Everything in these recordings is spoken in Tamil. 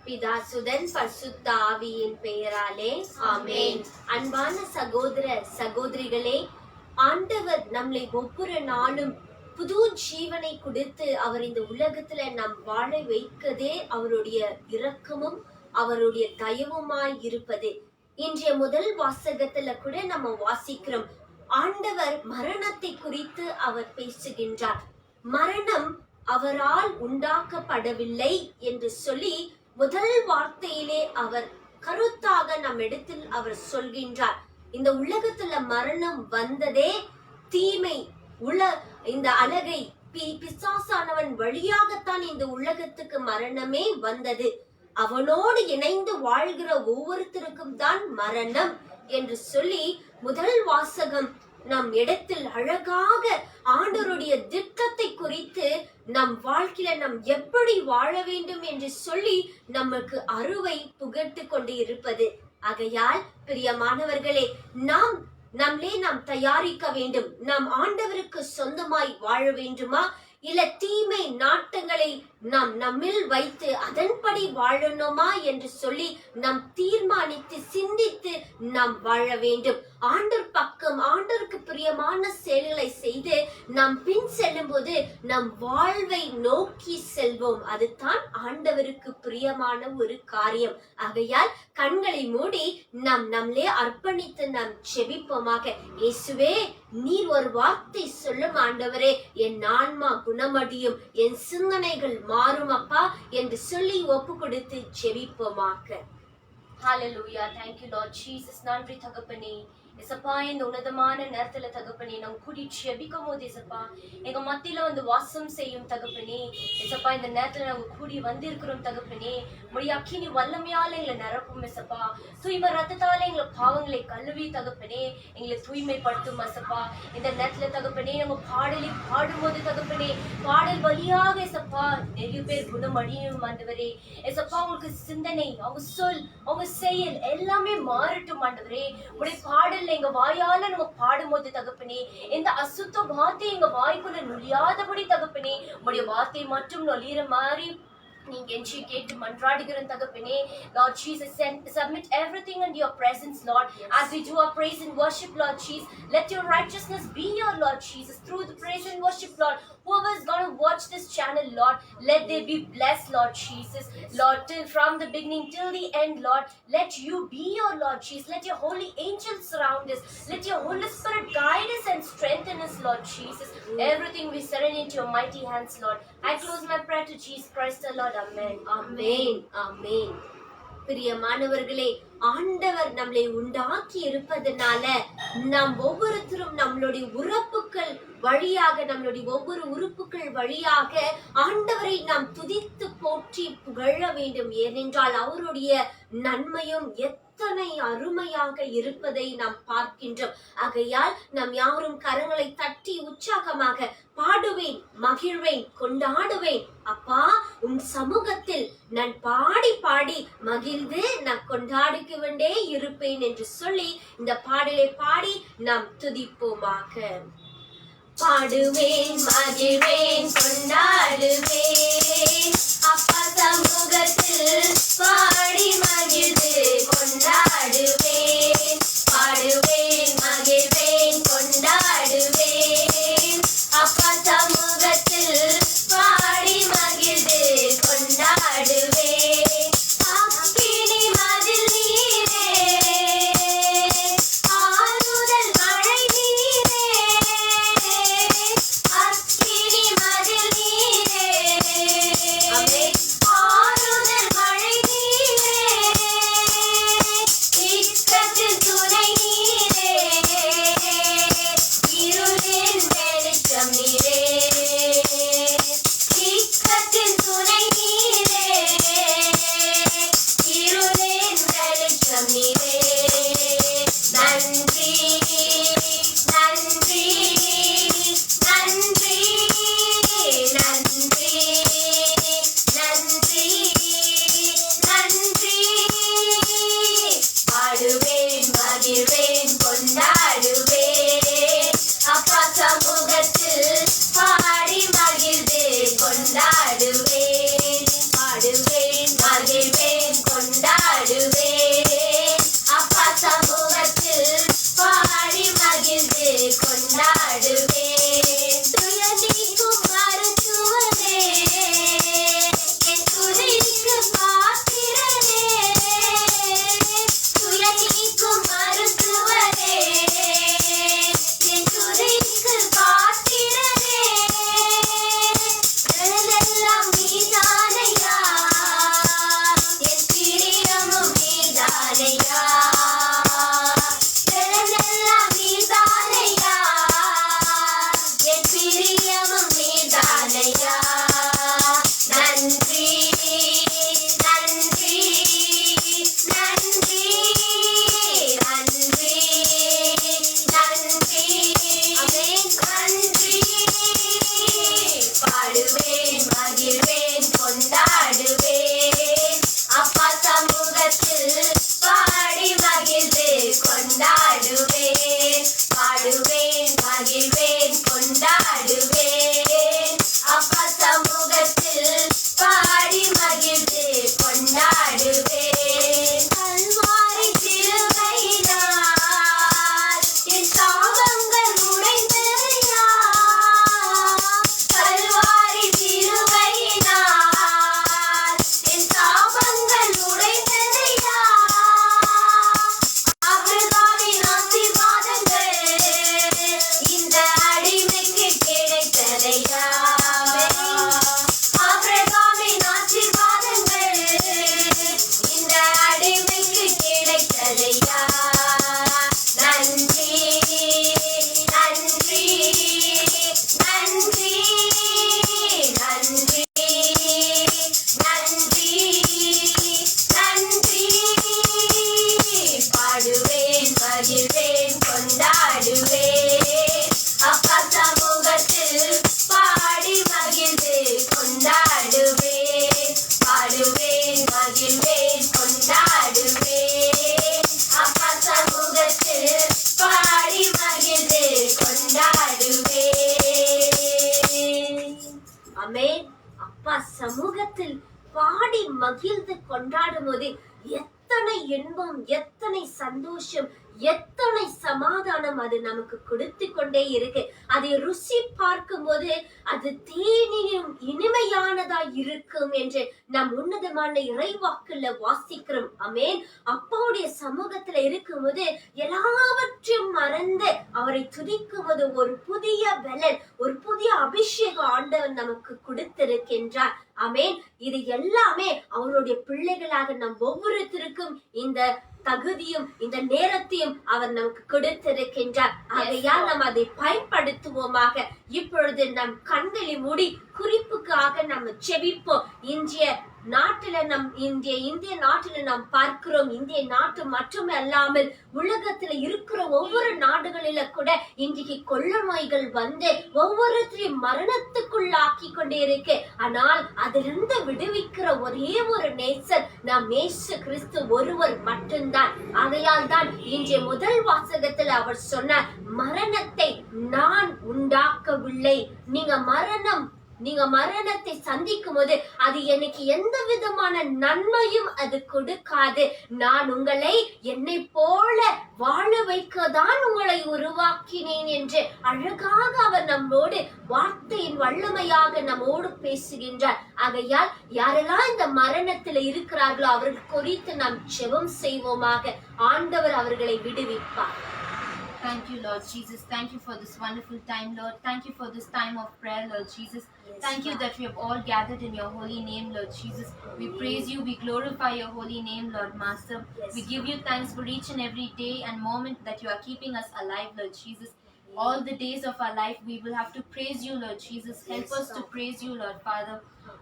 பிதா சுதன் பரிசுத்த ஆவியின் பெயராலே ஆமென். அன்பான சகோதர சகோதரிகளே, ஆண்டவர் நம்மளை ஒவ்வொரு நாளும் புது ஜீவனை கொடுத்து அவர் இந்த உலகத்துல நம் வாழ வைக்கதே அவருடைய இரக்கமும் அவருடைய தயவுமாய் இருப்பது. இன்றைய முதல் வாசகத்துல கூட நம்ம வாசிக்கிறோம், ஆண்டவர் மரணத்தை குறித்து அவர் பேசுகின்றார். மரணம் அவரால் உண்டாக்கப்படவில்லை என்று சொல்லி முதல் வார்த்தையிலே அவர் கருத்தாக நம் இடத்தில் அவர் சொல்கின்றார். இந்த உலகத்துல மரணம் வந்ததே தீமை இந்த அழகை பிசாசானவன் வழியாகத்தான் இந்த உலகத்துக்கு மரணமே வந்தது. அவனோடு இணைந்து வாழ்கிற ஒவ்வொருத்தருக்கும் தான் மரணம் என்று சொல்லி முதல் வாசகம் நம் இடத்தில் அழகாக ஆண்டவருடைய திட்டத்தை குறித்து நம் வாழ்க்கையில நாம் எப்படி வாழ வேண்டும் என்று சொல்லி நமக்கு அருவை புகட்டு கொண்டு இருப்பது. ஆகையால் பிரியமானவர்களே, நாம் தயாரிக்க வேண்டும். நாம் ஆண்டவருக்கு சொந்தமாய் வாழ வேண்டுமா, இல்ல தீமை நாட்டங்களை நாம் நம்மில் வைத்து அதன்படி வாழணுமா என்று சொல்லி நாம் தீர்மானித்து சிந்தித்து நாம் வாழ வேண்டும். ஆண்டவர் பக்கம் ஆண்டவருக்கு பிரியமான செயல்களை செய்து நாம் பின் செல்லும் போது நம் வாழ்வை நோக்கி செல்வோம். அதுதான் ஆண்டவருக்கு பிரியமான ஒரு காரியம். ஆகையால் கண்களை மூடி நாம் நம்மளே அர்ப்பணித்து நாம் செபிப்போமாக. இயேசுவே, நீர் ஒரு வார்த்தை சொல்லும் ஆண்டவரே, என் ஆன்மா குணமடையும், என் சிந்தனைகள் மாறும் அப்பா என்று சொல்லி ஒப்பு கொடுத்து ஜெபிப்போமாக. ஹalleluya. Thank you Lord Jesus. நன்றி தகப்பனே. இசப்பா, இந்த உன்னதமான நேரத்துல தகப்பனே நம்ம கூடி ஜெபிக்கும் போது இசப்பா எங்க மத்தியில வந்து வாசம் செய்யும் தகப்பனே. இசப்பா, இந்த நேரத்துல நாங்க கூடி வந்திருக்கிறோம் தகப்பனே. உடைய அக்கினி வல்லமையால எங்களை நிரப்பும் இசப்பா. தூய்மை ரத்தத்தால எங்களை பாவங்களை கழுவி தகப்பனே எங்களை தூய்மைப்படுத்தும் இசப்பா. இந்த நேரத்துல தகப்பனே நம்ம பாடலை பாடும்போது தகப்பனே பாடல் வழியாக இசப்பா நிறைய பேர் குணமடையும் ஆண்டவரே. இசப்பா, உங்களுக்கு சிந்தனை, அவங்க சொல், அவங்க செயல் எல்லாமே மாறட்டும் ஆண்டவரே. உடைய பாடல் எங்க வாயால நம்ம பாடும்போது தகப்பனே இந்த அசுத்த வார்த்தை எங்க வாய்க்குள்ள நுழையாதபடி தகப்பனே உடைய வார்த்தை மட்டும் நொழியிற மாதிரி நீங்க என்று கேட்டு மன்றாடுகிறோம் தகப்பனே. Lord Jesus, submit everything in your presence, Lord, as we do our praise and worship, Lord Jesus. Let your righteousness be your Lord Jesus through the praise and worship, Lord. Whoever is going to watch this channel, Lord, let they be blessed, Lord Jesus. Lord, from the beginning till the end, Lord, let you be your Lord Jesus. Let your holy angels surround us. Let your Holy Spirit guide us and strengthen us, Lord Jesus. Everything we surrender into your mighty hands, Lord. I close my prayer to Jesus Christ, the Lord. Amen. Amen. Amen. பிரியமானவர்களே, ஆண்டவர் நம்மளை உண்டாக்கி இருப்பதனால நாம் ஒவ்வொருத்தரும் நம்மளுடைய உறுப்புகள் வழியாக நம்மளுடைய ஒவ்வொரு உறுப்புகள் வழியாக ஆண்டவரை நாம் துதித்து போற்றி புகழ வேண்டும். ஏனென்றால் அவருடைய நன்மையும் எத்தனை அருமையாக இருப்பதை நாம் பார்க்கின்றோம். ஆகையால் நாம் யாரும் கரங்களை தட்டி உற்சாகமாக பாடுவேன், மகிழ்வேன், கொண்டாடுவேன். அப்பா, உன் சமூகத்தில் நான் பாடி பாடி மகிழ்ந்து நான் கொண்டாடிக்க வேண்டே இருப்பேன் என்று சொல்லி இந்த பாடலை பாடி நாம் துதிப்போமாக. பாடுவேன், மகிழ்வேன், கொண்டாடுவேன், அப்பா சமூகத்தில் பாடி மகிழ்ந்து கொண்டாடுவேன். பாடுவேன், மகிழ்வேன், கொண்டாடுவேன், அப்பா சமூகத்தில் பாடி மகிழ்ந்து கொண்டாடுவேன். அக்கினி மதில் நீரே, ஆறுதல் மழை நீரே, அக்கினி மதில் நீரே, ஆறுதல் பாடி மகிழ்ந்து கொண்டாடும் போது எத்தனை இன்பம், எத்தனை சந்தோஷம், எத்தனை சமாதானம் அது நமக்கு கொடுத்து கொண்டே இருக்கு. அதை ருசி பார்க்கும் போது அது தேனியும் இனிமையானதா இருக்கும் என்று நாம் உன்னதமான இறைவாக்குல வாசிக்கிறோம். ஆமென். அப்பாவுடைய சமூகத்துல இருக்கும் போது எல்லாவற்றையும் மறந்து அவரை துதிக்கும் போது ஒரு புதிய பலன், ஒரு புதிய அபிஷேகம் ஆண்டவர் நமக்கு கொடுத்திருக்கின்றார். ஆமென். இது எல்லாமே அவருடைய பிள்ளைகளாக நம் ஒவ்வொருத்தருக்கும் இந்த தகுதியும் இந்த நேரத்தையும் அவர் நமக்கு கொடுத்திருக்கின்றார். ஆகையால் நாம் அதை பயன்படுத்துவோமாக. இப்பொழுது நம் கண்களை மூடி குறிப்புக்காக நம்ம செபிப்போம். இந்திய நாட்டில இந்திய நாட்டில நாம் பார்க்கிறோம். இந்திய நாட்டு மட்டும் அல்லாமல் உலகத்துல இருக்கிற ஒவ்வொரு நாடுகளில கூட இன்றைக்கு கொள்ள நோய்கள் வந்து ஒவ்வொருத்தரையும் மரணத்துக்குள்ளாக்கி கொண்டே இருக்கு. ஆனால் அதிலிருந்து விடுவிக்கிற ஒரே ஒரு நேசர் நாம் இயேசு கிறிஸ்து ஒருவர் மட்டும்தான். ஆகையால் தான் இன்றைய முதல் வாசகத்தில் அவர் சொன்னார், மரணத்தை நான் உண்டாக்கவில்லை. நீங்க மரணத்தை சந்திக்கும் போது அது எனக்கு எந்த விதமான நன்மையும் அது கொடுக்காது. நான் உங்களை என்னை போல வாழ வைக்கதான் உங்களை உருவாக்கினேன் என்று அழகாக அவர் நம்மோடு வார்த்தையின் வல்லமையாக நம்மோடு பேசுகின்றார். ஆகையால் யாரெல்லாம் இந்த மரணத்துல இருக்கிறார்களோ அவர்கள் குறித்து நாம் ஜெபம் செய்வோமாக. ஆண்டவர் அவர்களை விடுவிப்பார். Thank you, Lord Jesus. Thank you for this wonderful time, Lord. Thank you for this time of prayer, Lord Jesus. Yes, Thank you Lord. that we have all gathered in your holy name, Lord Jesus. We praise you, we glorify your holy name, Lord Master. Yes, We give you thanks for each and every day and moment that you are keeping us alive, Lord Jesus. All the days of our life, we will have to praise you, Lord Jesus. Help Yes, us to Lord. praise you, Lord Father.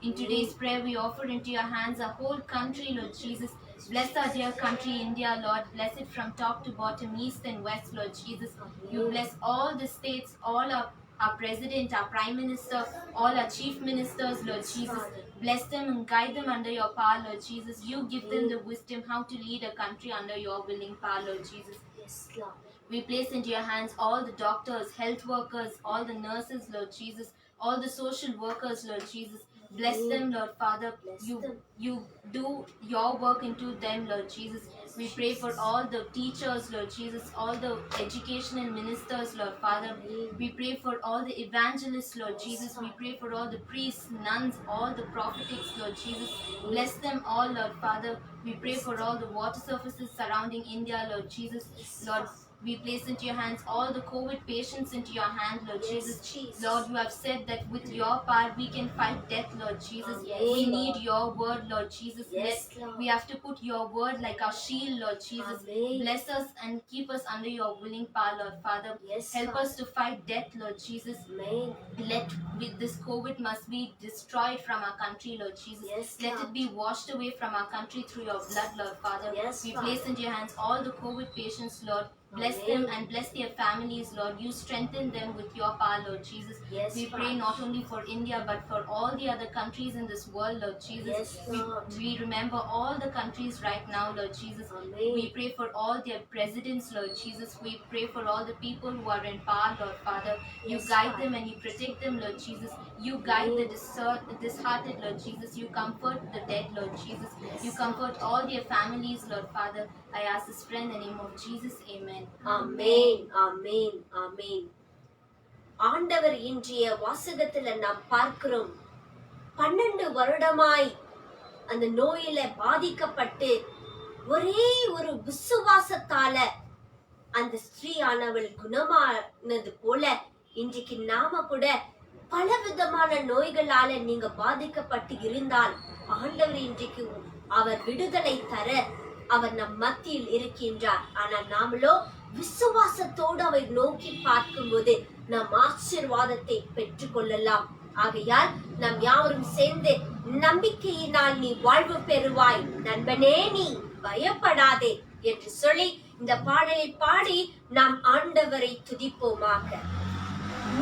In today's prayer, we offer into your hands our whole country, Lord Jesus. Bless our dear country, India, Lord. Bless it from top to bottom, east and west, Lord Jesus. You bless all the states, all our president, our prime minister, all our chief ministers, Lord Jesus. Bless them and guide them under your power, Lord Jesus. You give them the wisdom how to lead a country under your willing power, Lord Jesus. Yes, Lord. We place into your hands all the doctors, health workers, all the nurses, Lord Jesus, all the social workers, Lord Jesus. Bless them, Lord Father. Bless You them. you do your work into them, Lord Jesus. We pray for all the teachers, Lord Jesus, all the educational ministers, Lord Father. We pray for all the evangelists, Lord Jesus. We pray for all the priests, nuns, all the prophetics, Lord Jesus. Bless them all, Lord Father. We pray for all the water surfaces surrounding India, Lord Jesus. Lord, we place into your hands all the COVID patients into your hand, Lord Yes, Jesus. Jesus. Lord, you have said that with your power we can fight death, Lord Jesus. Amen, We Lord. need your word, Lord Jesus. Yes, Lord. We have to put your word like our shield, Lord Jesus. Amen. Bless us and keep us under your willing power, Lord Father. Yes, Help Lord. us to fight death, Lord Jesus. Amen. Let this COVID must be destroyed from our country, Lord Jesus. Yes, Let Lord. it be washed away from our country through your blood, Lord Father. Yes, We Father. place into your hands all the COVID patients, Lord. Bless Amen. them and bless their families, Lord. You strengthen them with your power, Lord Jesus. Yes, We pray Father. not only for India but for all the other countries in this world, Lord Jesus. Yes, Lord. We remember all the countries right now, Lord Jesus. Amen. We pray for all their presidents, Lord Jesus. We pray for all the people who are in power, Lord Father. You Yes, guide Father. them and you protect them, Lord Jesus. You guide the disheartened, Lord Jesus. You comfort the dead, Lord Jesus. You comfort all their families, Lord Father. I ask this prayer in the name of Jesus. Amen. ஆமென், ஆமென், ஆமென். ஆண்டவர் இன்றைய வாசகத்துல நாம் பார்க்கிறோம், 12 வருடமாய் அந்த நோயில பாதிக்கப்பட்டு ஒரே ஒரு விசுவாசத்தால அந்த ஸ்திரீயானவள் குணமானது போல இன்றைக்கு நாம கூட பலவிதமான நோய்களால நீங்க பாதிக்கப்பட்டு இருந்தால் ஆண்டவர் இன்றைக்கு அவர் விடுதலை தர அவர் நம் மத்தியில் இருக்கின்றார். ஆனால் நாமளோ விசுவாசத்தோடு அவர் நோக்கி பார்க்கும்போது நாம் ஆசீர்வாதத்தை பெற்றுக் கொள்ளலாம். ஆகையால் நாம் யாவரும் சேர்ந்து நம்பிக்கையினால் நீ வாழ்வு பெறுவாய், நண்பனே நீ பயப்படாதே என்று சொல்லி இந்த பாடலை பாடி நாம் ஆண்டவரை துதிப்போமாக.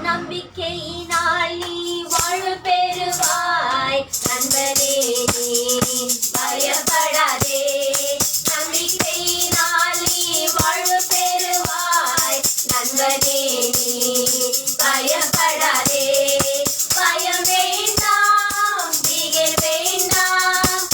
நம்பிக்கையினால் நீ வாழ்வு பெறுவாய், நண்பனே நீ பயப்படாதே. நம்பிக்கையினால் நீ வாழ்வு பெறுவாய், நண்பனே நீ பயப்படாதே. பயம் வேண்டாம், திகில் வேண்டாம்,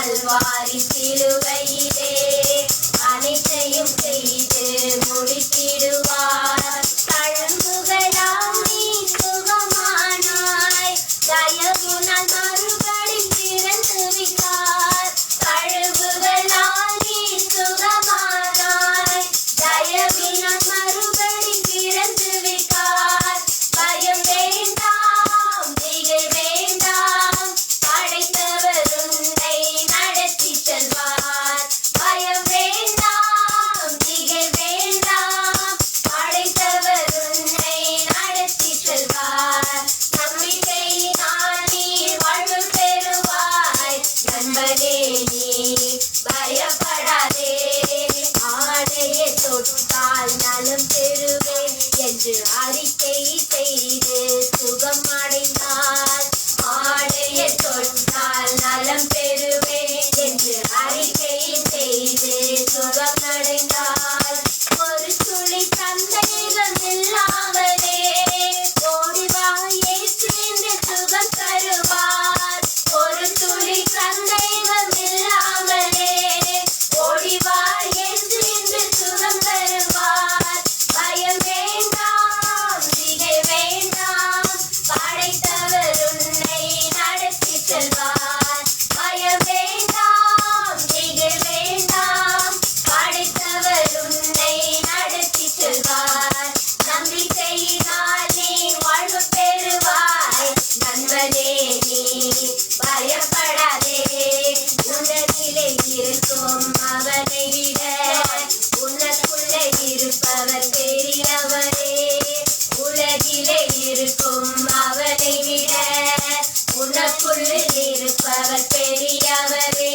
கல்வாரி சிலுவையிலே அனைத்தையும் செய்து முடித்திடுவார். தழும்புகளால் நீ சுகமானாய், தயவுனால் மறுபடி பிறந்து விட்டார். தழும்புகளால் நீ சுகமானாய், தயவினால் மறுபடி பிறந்து விட்டார். பயம் வேண்டாம், திகில் வேண்டாம், படைத்தவர் உன்னை நடத்தி செல்வார். பயம் வேண்டாம், திகில் வேண்டாம், படைத்தவர் உன்னை நடத்தி செல்வார். நம்பிக்கையினால் நீ வாழ்வு பெறுவாய். நண்பனே நீ பயப்படாதே, ஆடையை தொட்டால் நலம் பெறுவேன் என்று அறிக்கை செய்து சுகம் அடைந்தார். ஆடையை தொட்டால் நலம் பெறுவேன் என்று அறிக்கை செய்து சுகம் அடைந்தார். ஒரு துளி சந்தேகம் இல்லாமலே ஓடி வா இயேசு என்று சுகம் தருவார். ஒரு துளி சந்தேகம் இல்லாமலே ஓடி வா இயேசு என்று சுகம் தருவார். பயம் வேண்டாம், திகில் வேண்டாம், படைத்தவர் உன்னை நடத்தி செல்வார். பயம் வேண்டாம், திகில் வேண்டாம், படைத்தவர் உன்னை நடத்தி செல்வார். நம்பிக்கையினால் நீ வாழ்வு பெறுவாய். நண்பனே நீ பயப்படாதே, உலகிலே இருக்கும் அவனை விட உனக்குள்ளே இருப்பவர் பெரியவரே. உலகிலே இருக்கும் அவனை விட உனக்குள்ளே இருப்பவர் பெரியவரே.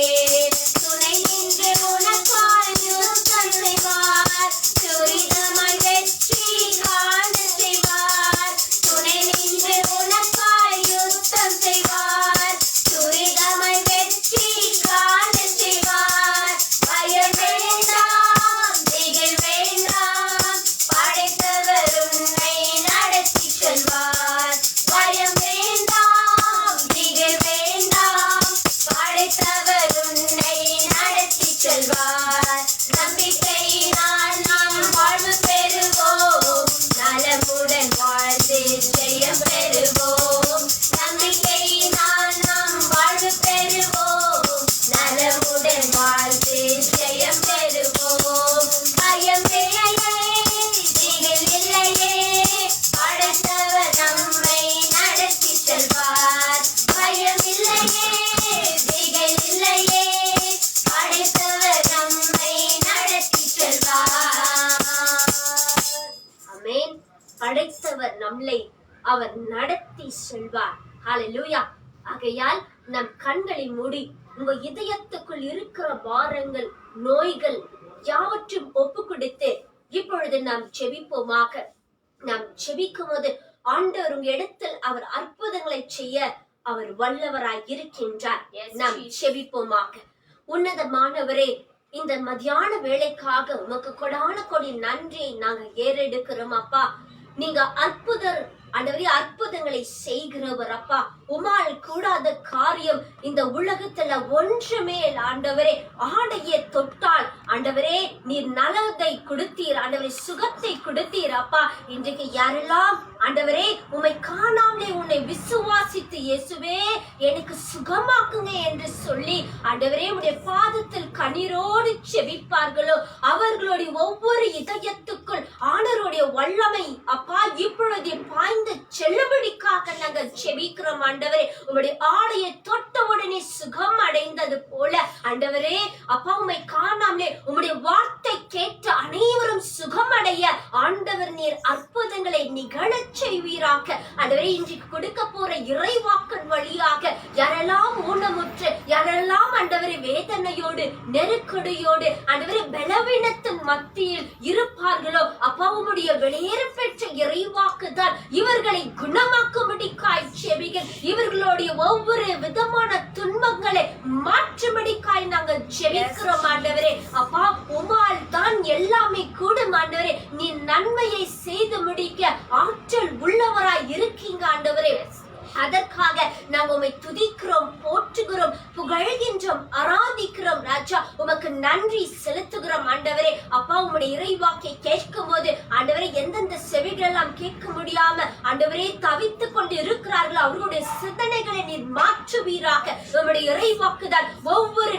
துணை நின்று உனக்காய் யுத்தம் செய்வார், துரிதமாய் வெற்றி காண செய்வார். துணை நின்று உனக்காய் யுத்தம் செய்வார், துரிதமாய் வெற்றி காண செய்வார். பயம் வேண்டாம், திகில் வேண்டாம், படைத்தவர் உன்னை நடத்தி செல்வார். பயம் வேண்டாம், திகில் வேண்டாம், படைத்தவர் உன்னை நடத்தி செல்வார். நம்பிக்கையினால் நாம் வாழ்வு பெறுவோம், நலமுடன் வாழ்ந்து ஜெயம் பெறுவோம். நம்பிக்கையினால் நாம் வாழ்வு பெறுவோம், நலமுடன் வாழ்ந்து ஜெயம் பெறுவோம். பயம் இல்லையே, திகில் இல்லையே, படைத்தவர் நம்மை நடத்தி செல்வார். பயம் இல்லையே, திகில் இல்லையே, படைத்தவர் நம்மை நடத்தி செல்வார். ஆமென். படைத்தவர் நம்மை அவர் நடத்தி செல்வார். ஹalleluya. ஆகையால் நம் கண்களை மூடி உங்க இதயத்துக்குள் இருக்கிற பாரங்கள், நோய்கள் யாவற்றும் ஒப்பு கொடுத்து இப்பொழுது நாம் ஜெபிப்போமாக. நாம் ஜெபிக்கும் போது ஆண்டவர் உங்க இடத்தில் அவர் அற்புதங்களை செய்ய அவர் வல்லவராய் இருக்கின்றார். நாம் ஜெபிப்போமாக. உன்னதமானவரே, இந்த மத்தியான வேளைக்காக உமக்கு கொடான கொடி நன்றியை நாங்க ஏறெடுக்கிறோம் அப்பா. நீங்க அற்புதர் ஆண்டவரே, அற்புதங்களை செய்கிறவர் அப்பா. உமால் கூடாத காரியம் இந்த உலகத்துல ஒன்றுமே இல்லை ஆண்டவரே. ஆடையை தொட்டால் ஆண்டவரே நீர் நலத்தை கொடுத்தீர் ஆண்டவரே, சுகத்தை கொடுத்தீர் அப்பா. இன்றைக்கு யாரெல்லாம் ஆண்டவரே உம்மை காணாமலே உன்னை விசுவாசித்து இயேசுவே எனக்கு சுகமாக்குங்க என்று சொல்லி ஆண்டவரே உடைய பாதத்தில் கண்ணீரோடு செபிப்பார்களோ அவர்களுடைய ஒவ்வொரு இதயத்துக்குள் ஆண்டவருடைய வல்லமை அப்பா இப்பொழுது பாய்ந்து செல்லுபடிக்காக நாங்கள் செபிக்கிறோம் ஆண்டவரே. உங்களுடைய ஆடையை தொட்டவுடனே சுகம் அடைந்தது போல ஆண்டவரே அப்பா உம்மை காணாமலே உம்முடைய வார்த்தை கேட்ட அனைவரும் சுகமடைய ஆண்டவர் நீர் அற்புதங்களை நிகழச் செய்வீராக ஆண்டவரே. இன்றைக்கு கொடுக்க போற இறைவாக்கின் வழியாக யாரெல்லாம் ஊனமுற்று, யாரெல்லாம் ஆண்டவரே வேதனையோடு நெருக்கடியோடு ஆண்டவரே பலவீனத்தின் மத்தியில் இருப்பார்களோ அப்பா உம்முடைய வெளியேற பெற்ற இறைவாக்கு தான் இவர்களை குணமாக்கும்படிக்காய் செபிக்கிறோம். இவர்களுடைய ஒவ்வொரு விதமான துன்பங்களை மாற்றும்படிக்காய் நாங்கள் ஜெபிக்கிறோம் ஆண்டவரே. அப்பா உம்மால் தான் எல்லாமே கூடும் ஆண்டவரே. நீ நன்மையை செய்து முடிக்க ஆற்றல் உள்ளவராய் இருக்கீங்க ஆண்டவரே. அதற்காக நாங்க உம்மை துதிக்கிறோம், போற்றுகிறோம், புகழ்கின்றோம், ஆராதிக்கிறோம் ராஜா. உமக்கு நன்றி செலுத்துகிறோம் ஆண்டவரே. அப்பா, உம்முடைய இறைவாக்கை கேட்கும் போது ஆண்டவரே, எந்தெந்த செவிகள் எல்லாம் கேட்க முடியாம ஆண்டவரே தவித்துக் கொண்டு இருக்கிறார்களோ அவர்களுடைய சிந்தனைகளை நீர் மாற்றுவீராக. உம்முடைய இறைவாக்குதான் ஒவ்வொரு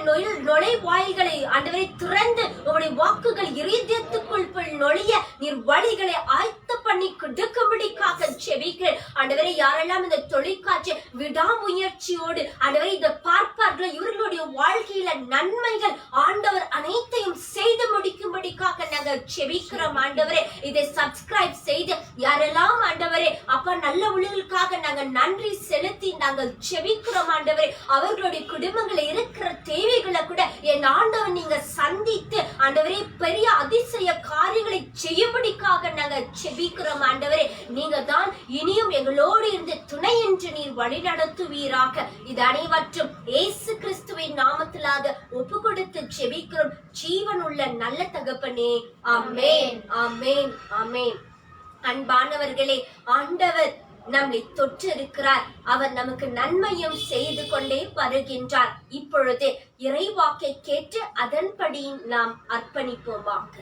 நுழைவாயில்களை ஆண்டவரை திறந்து உம்முடைய வாக்குகள் இதயத்துக்குள் நுழைய நீர் வழிகளை ஆயத்த பண்ணி கொடுக்கும்படிக்காக செபிக்கிறேன் ஆண்டவரே. யாரெல்லாம் இந்த தொலைக்காட்சி விடாமுயற்சியோடு ஆண்டவரை இதை பார்ப்பார்களோ இவர்களுடைய வாழ்க்கையில நன்மைகள் ஆண்டவர் அனைத்தையும் செய்து முடிக்கும்படிக்காக நாங்கள் செபிக்கிறோம் ஆண்டவரே. இதை சப்ஸ்கிரைப் செய்து யாரெல்லாம் ஆண்டவரே அப்பா நல்ல உள்ளவர்களுக்காக நாங்கள் நன்றி செலுத்தி நாங்கள் செபிக்கிறோம் ஆண்டவரே. அவர்களுடைய குடும்பங்களில் இருக்கிற தேவைகளை கூட என் ஆண்டவர் நீங்க சந்தித்து ஆண்டவரே பெரிய அதிசய காரியங்களை செய்யும்படிக்காக நாங்கள் செபிக்கிறோம் ஆண்டவரே. நீங்க தான் இனியும் எங்களோடு இருந்து துணை என்று நீர் வழிநடத்துவீராக. இது அனைவற்றும் இயேசு கிறிஸ்துவின் நாமத்திலாக ஒப்பு கொடுத்து ஜெபிக்கிறோம் ஜீவன் உள்ள நல்ல தகப்பனே. ஆமென், ஆமென், ஆமென். அன்பானவர்களே, ஆண்டவர் நம்மை தொற்று இருக்கிறார். அவர் நமக்கு நன்மையும் செய்து கொண்டே வருகின்றார். இப்பொழுது இறைவாக்கை கேட்டு அதன்படி நாம் அர்ப்பணிப்போமாக.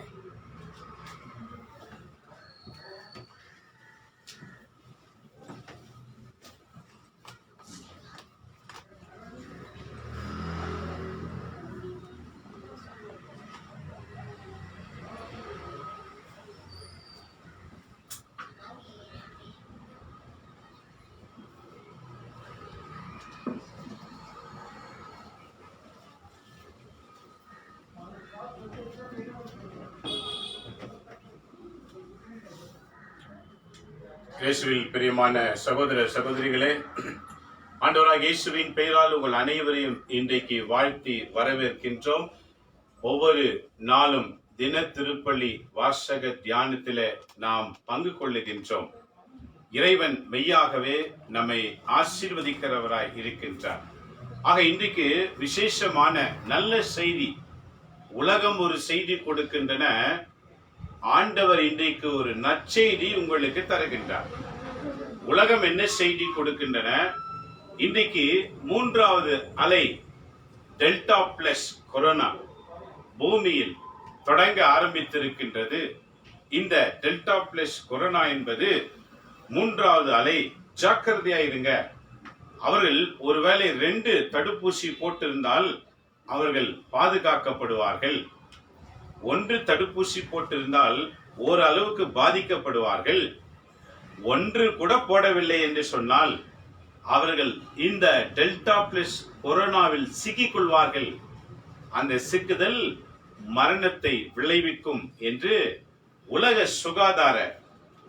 இயேசுவில் பிரியமான சகோதர சகோதரிகளே, ஆண்டவராக இயேசுவின் பெயரால் உங்கள் அனைவரையும் இன்றைக்கு வாழ்த்தி வரவேற்கின்றோம். ஒவ்வொரு நாளும் தின திருப்பலி வாசக தியானத்திலே நாம் பங்கு கொள்ளுகின்றோம். இறைவன் மெய்யாகவே நம்மை ஆசீர்வதிக்கிறவராய் இருக்கின்றார். ஆக இன்றைக்கு விசேஷமான நல்ல செய்தி, உலகம் ஒரு செய்தி கொடுக்கின்றன, ஆண்டவர் இன்றைக்கு ஒரு நற்செய்தி உங்களுக்கு தருகின்றார். உலகம் என்ன செய்தி கொடுக்கின்றன? இன்றைக்கு 3வது அலை டெல்டா பிளஸ் கொரோனா பூமியில் தொடங்க ஆரம்பித்திருக்கின்றது. இந்த டெல்டா பிளஸ் கொரோனா என்பது 3வது அலை. ஜாக்கிரதையாயிருங்க. அவர்கள் ஒருவேளை 2 தடுப்பூசி போட்டிருந்தால் அவர்கள் பாதுகாக்கப்படுவார்கள். 1 தடுப்பூசி போட்டிருந்தால் ஓரளவுக்கு பாதிக்கப்படுவார்கள். 1 கூட போடவில்லை என்று சொன்னால் அவர்கள் இந்த டெல்டா பிளஸ் கொரோனாவில் சிக்கிக் கொள்வார்கள். அந்த சிக்குதல் மரணத்தை விளைவிக்கும் என்று உலக சுகாதார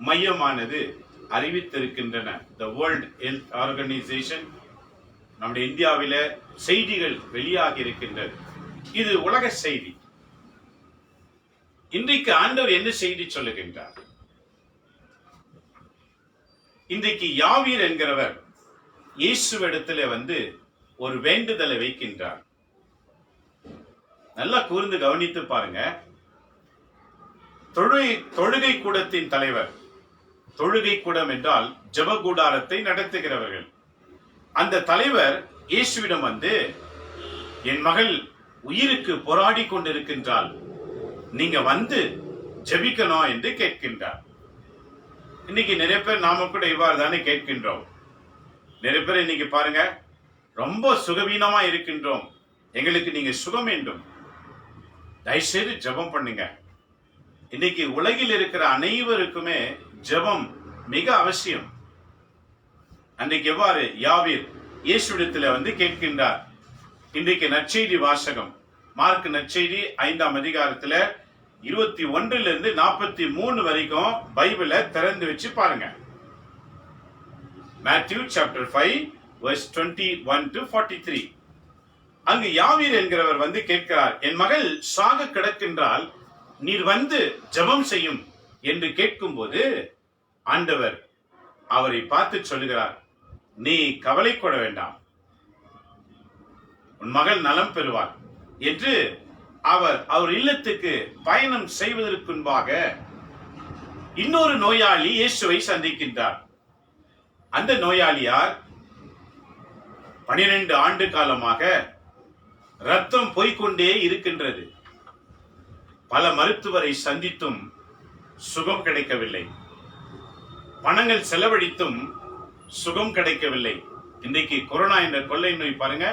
மையமானது அறிவித்திருக்கின்றன. The World Health Organization. நம்முடைய இந்தியாவில செய்திகள் வெளியாகி இருக்கின்றது. இது உலக செய்தி. இன்றைக்கு ஆண்டவர் என்ன செய்தி சொல்லுகின்றார்? இன்றைக்கு யாவீர் என்கிறவர் இயேசுவிடத்திலே வந்து ஒரு வேண்டுதலை வைக்கின்றார். நல்லா கூர்ந்து கவனித்து பாருங்க. தொழுகை கூடத்தின் தலைவர், தொழுகை கூடம் என்றால் ஜெப கூடாரத்தை நடத்துகிறவர்கள், அந்த தலைவர் இயேசுவிடம் வந்து, என் மகள் உயிருக்கு போராடி கொண்டிருக்கின்றாள், நீங்க வந்து ஜெபிக்கணும் என்று கேட்கின்றார். இன்னைக்கு நிறைய பேர் நாம கூட இவ்வாறு தானே கேட்கின்றோம். நிறைய பேர் இன்னைக்கு பாருங்க, ரொம்ப சுகவீனமா இருக்கின்றோம், எங்களுக்கு நீங்க சுகம் வேண்டும், தயவுசெய்து ஜெபம் பண்ணுங்க. இன்னைக்கு உலகில் இருக்கிற அனைவருக்குமே ஜெபம் மிக அவசியம். அன்றைக்கு எவ்வாறு யாவீர் இயேசுவிடத்தில் வந்து கேட்கின்றார். இன்றைக்கு நற்செய்தி வாசகம், மார்க் நற்செய்தி 5ஆம் அதிகாரத்துல 21 43 வரைக்கும் பைபிளை திறந்து வச்சு பாருங்க. Matthew chapter 5 verse 21 to 43. அங்கு யாவீர் என்கிறவர் வந்து கேட்கிறார், என் மகள் சாக கிடக்கின்றால் நீர் வந்து ஜெபம் செய்யும் என்று கேட்கும் போது ஆண்டவர் அவரை பார்த்து சொல்லுகிறார், நீ கவலை கொள்ள வேண்டாம், உன் மகள் நலம் பெறுவார் என்று அவர் இல்லத்துக்கு பயணம் செய்வதற்கு முன்பாக இன்னொரு நோயாளி இயேசுவை சந்திக்கின்றார். அந்த நோயாளியார் 12 ஆண்டு காலமாக ரத்தம் போய்க்கொண்டே இருக்கின்றது. பல மருத்துவரை சந்தித்தும் சுகம் கிடைக்கவில்லை. பணங்கள் செலவழித்தும் சுகம் கிடைக்கவில்லை. இன்றைக்கு கொரோனா என்ற கொள்ளை நோய் பாருங்க,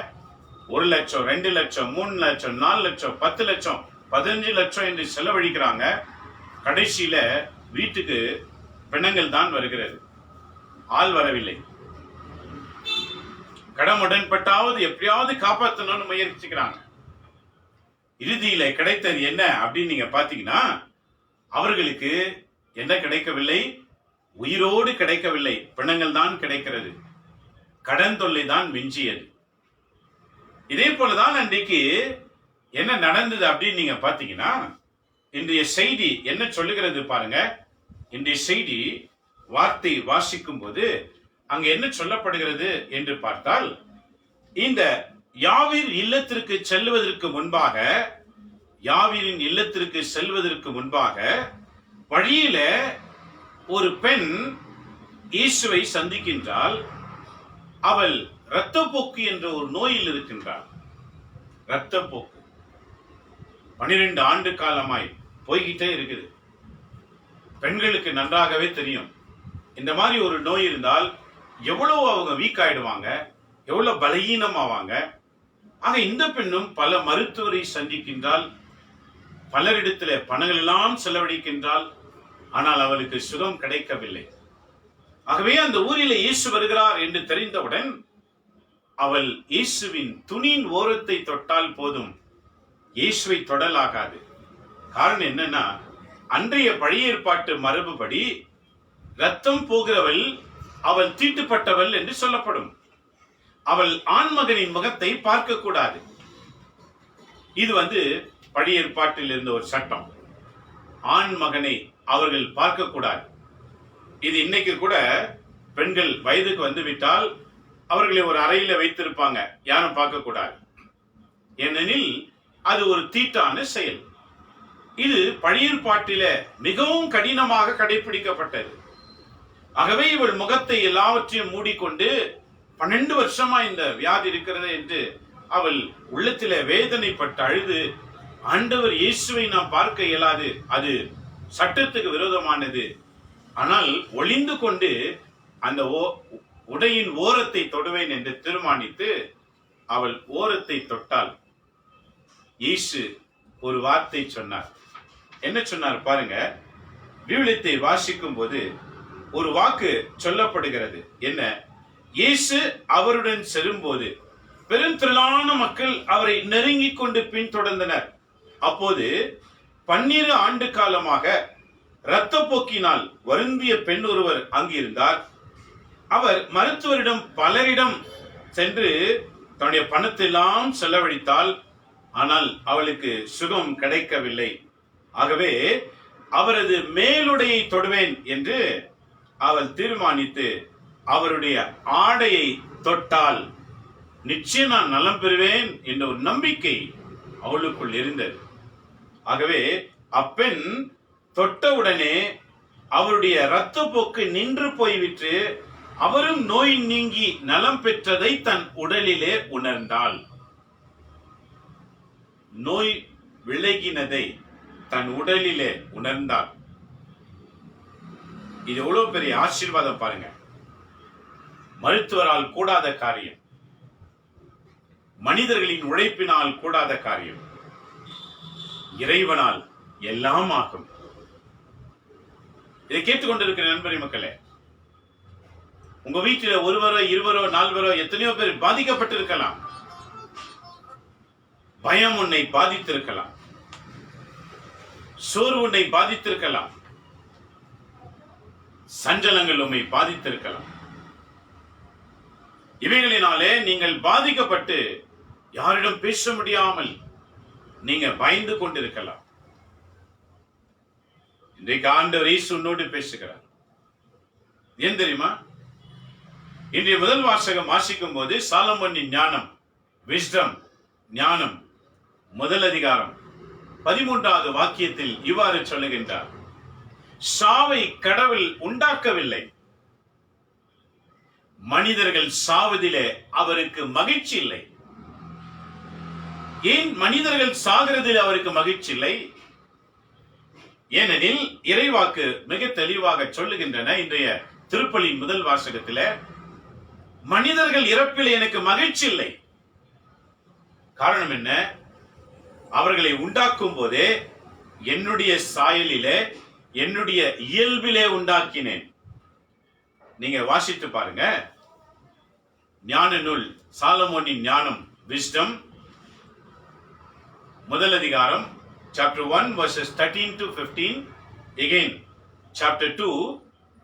1 லட்சம், 2 லட்சம், 3 லட்சம், 4 லட்சம், 10 லட்சம், 15 லட்சம் என்று செலவழிக்கிறாங்க. கடைசியில வீட்டுக்கு பிணங்கள் தான் வருகிறது, ஆள் வரவில்லை. கடமுடன்பட்டாவது எப்படியாவது காப்பாற்றணும்னு முயற்சிக்கிறாங்க. இறுதியில கிடைத்தது என்ன அப்படின்னு நீங்க பாத்தீங்கன்னா, அவர்களுக்கு என்ன கிடைக்கவில்லை? உயிரோடு கிடைக்கவில்லை, பிணங்கள் தான் கிடைக்கிறது. கடன் தொல்லை தான் மிஞ்சியது. இதே போலதான் அன்றைக்கு என்ன நடந்தது அப்படின்னு நீங்க பாத்தீங்கன்னா, இன்றைய செய்தி என்ன சொல்லுகிறது பாருங்க. இன்றைய செய்தி வார்த்தை வாசிக்கும் போது அங்க என்ன சொல்லப்படுகிறது என்று பார்த்தால், இந்த யாவீர் இல்லத்திற்கு செல்வதற்கு முன்பாக, யாவீரின் இல்லத்திற்கு செல்வதற்கு முன்பாக வழியில ஒரு பெண் இயேசுவை சந்திக்கின்றாள். அவள் இரத்தப்போக்கு என்ற ஒரு நோயில் இருக்கின்றாள். இரத்தப்போக்கு 12 ஆண்டு காலமாய் போய்கிட்டே இருக்குது. பெண்களுக்கு நன்றாகவே தெரியும், இந்த மாதிரி ஒரு நோய் இருந்தால் எவ்வளவு அவங்க வீக் ஆயிடுவாங்க, எவ்வளவு பலகீனமாவாங்க. ஆக இந்த பெண்ணும் பல மருத்துவரை சந்திக்கின்றால், பலரிடத்துல பணங்கள் எல்லாம் செலவழிக்கின்றால், ஆனால் அவளுக்கு சுகம் கிடைக்கவில்லை. ஆகவே அந்த ஊரில் இயேசு வருகிறார் என்று தெரிந்தவுடன் அவள் இயேசுவின் துணியின் ஓரத்தை தொட்டால் போதும், இயேசுவை தொடலாகாது. காரணம் என்னன்னா, அன்றைய பழைய ஏற்பாட்டு மரபுபடி ரத்தம் போகிறவள் அவள் தீட்டுப்பட்டவள் என்று சொல்லப்படும். அவள் ஆண்மகனின் முகத்தை பார்க்க கூடாது. இது பழைய ஏற்பாட்டில் இருந்த ஒரு சட்டம். ஆண் மகனை அவர்கள் பார்க்க கூடாது. இது இன்னைக்கு கூட பெண்கள் வயதுக்கு வந்துவிட்டால் அவர்களை ஒரு அறையில வைத்திருப்பாங்க, யாரும் பார்க்க கூடாது. ஏனெனில் அது ஒரு தீட்டான செயல். இது பழைய ஏற்பாட்டில மிகவும் கடினமாக கடைபிடிக்கப்பட்டது. ஆகவே இவள் முகத்தை எல்லாவற்றையும் மூடிக்கொண்டு 12 வருஷமா இந்த வியாதி இருக்கிறது என்று அவள் உள்ளத்தில வேதனைப்பட்டு அழுது, ஆண்டவர் இயேசுவை நாம் பார்க்க இயலாது, அது சட்டத்துக்கு விரோதமானது, ஆனால் ஒளிந்து கொண்டு அந்த உடையின் ஓரத்தை தொடுவேன் என்று தீர்மானித்து அவள் ஓரத்தை தொட்டாள். இயேசு ஒரு வார்த்தை சொன்னார். என்ன சொன்னார் பாருங்க. விவிலியத்தை வாசிக்கும் போது ஒரு வாக்கு சொல்லப்படுகிறது. என்ன? இயேசு அவருடன் செல்லும்போது பெருந்திரளான மக்கள் அவரை நெருங்கிக் கொண்டு பின்தொடர்ந்தனர். அப்போது 12 ஆண்டு காலமாக இரத்தப்போக்கினால் வருந்திய பெண் ஒருவர் அங்கிருந்தார். அவர் மருத்துவரிடம் பலரிடம் சென்று தன்னுடைய பணத்தை எல்லாம் செலவழித்தாள், ஆனால் அவளுக்கு சுகம் கிடைக்கவில்லை. ஆகவே அவரது மேலுடையை தொடுவேன் என்று அவள் தீர்மானித்து அவருடைய ஆடையை தொட்டால் நிச்சயம் நான் நலம் பெறுவேன் என்ற ஒரு நம்பிக்கை அவளுக்குள் இருந்தது. ஆகவே அப்பெண் தொட்டவுடனே அவருடைய இரத்தப்போக்கு நின்று போய்விட்டு அவரும் நோய் நீங்கி நலம் பெற்றதை தன் உடலிலே உணர்ந்தாள். நோய் விலகினதை தன் உடலிலே உணர்ந்தாள். இது எவ்வளவு பெரிய ஆசீர்வாதம் பாருங்க. மருத்துவரால் கூடாத காரியம், மனிதர்களின் உழைப்பினால் கூடாத காரியம், இறைவனால் எல்லாம் ஆகும். இதை கேட்டுக்கொண்டிருக்கிற நண்பரி மக்களே, உங்க வீட்டில் ஒருவரோ 20 40 எத்தனையோ பேர் பாதிக்கப்பட்டிருக்கலாம். பயம் உன்னை பாதித்திருக்கலாம், சோர்வு உன்னை பாதித்திருக்கலாம், சஞ்சலங்கள் உன்னை பாதித்திருக்கலாம். இவைகளினாலே நீங்கள் பாதிக்கப்பட்டு யாரிடம் பேச முடியாமல் நீங்க பயந்து கொண்டிருக்கலாம். இன்றைக்கு ஆண்டவர் இயேசு உன்னோடு பேசுகிறார். ஏன் தெரியுமா? இன்றைய முதல் வாசகம் வாசிக்கும் போது சாலமோனின் ஞானம், விஸ்டம், ஞானம், முதல் அதிகாரம் 13வது வாக்கியத்தில் இவ்வாறு சொல்லுகின்றார். சாவை கடவுள் உண்டாக்கவில்லை, மனிதர்கள் சாவதிலே அவருக்கு மகிழ்ச்சி இல்லை. ஏன் மனிதர்கள் சாகிறதில் அவருக்கு மகிழ்ச்சி இல்லை? ஏனெனில் இறைவாக்கு மிக தெளிவாக சொல்லுகின்றன. இன்றைய திருப்பலியின் முதல் வாசகத்தில மனிதர்கள் இறப்பில் எனக்கு மகிழ்ச்சி இல்லை. காரணம் என்ன? அவர்களை உண்டாக்கும் போதே என்னுடைய சாயலிலே என்னுடைய இயல்பிலே உண்டாக்கினேன். நீங்க வாசித்து பாருங்க. ஞான நூல் சாலமோனின் ஞானம், விஸ்டம், முதல் அதிகாரம் chapter 1 verses 13 to 15, again chapter 2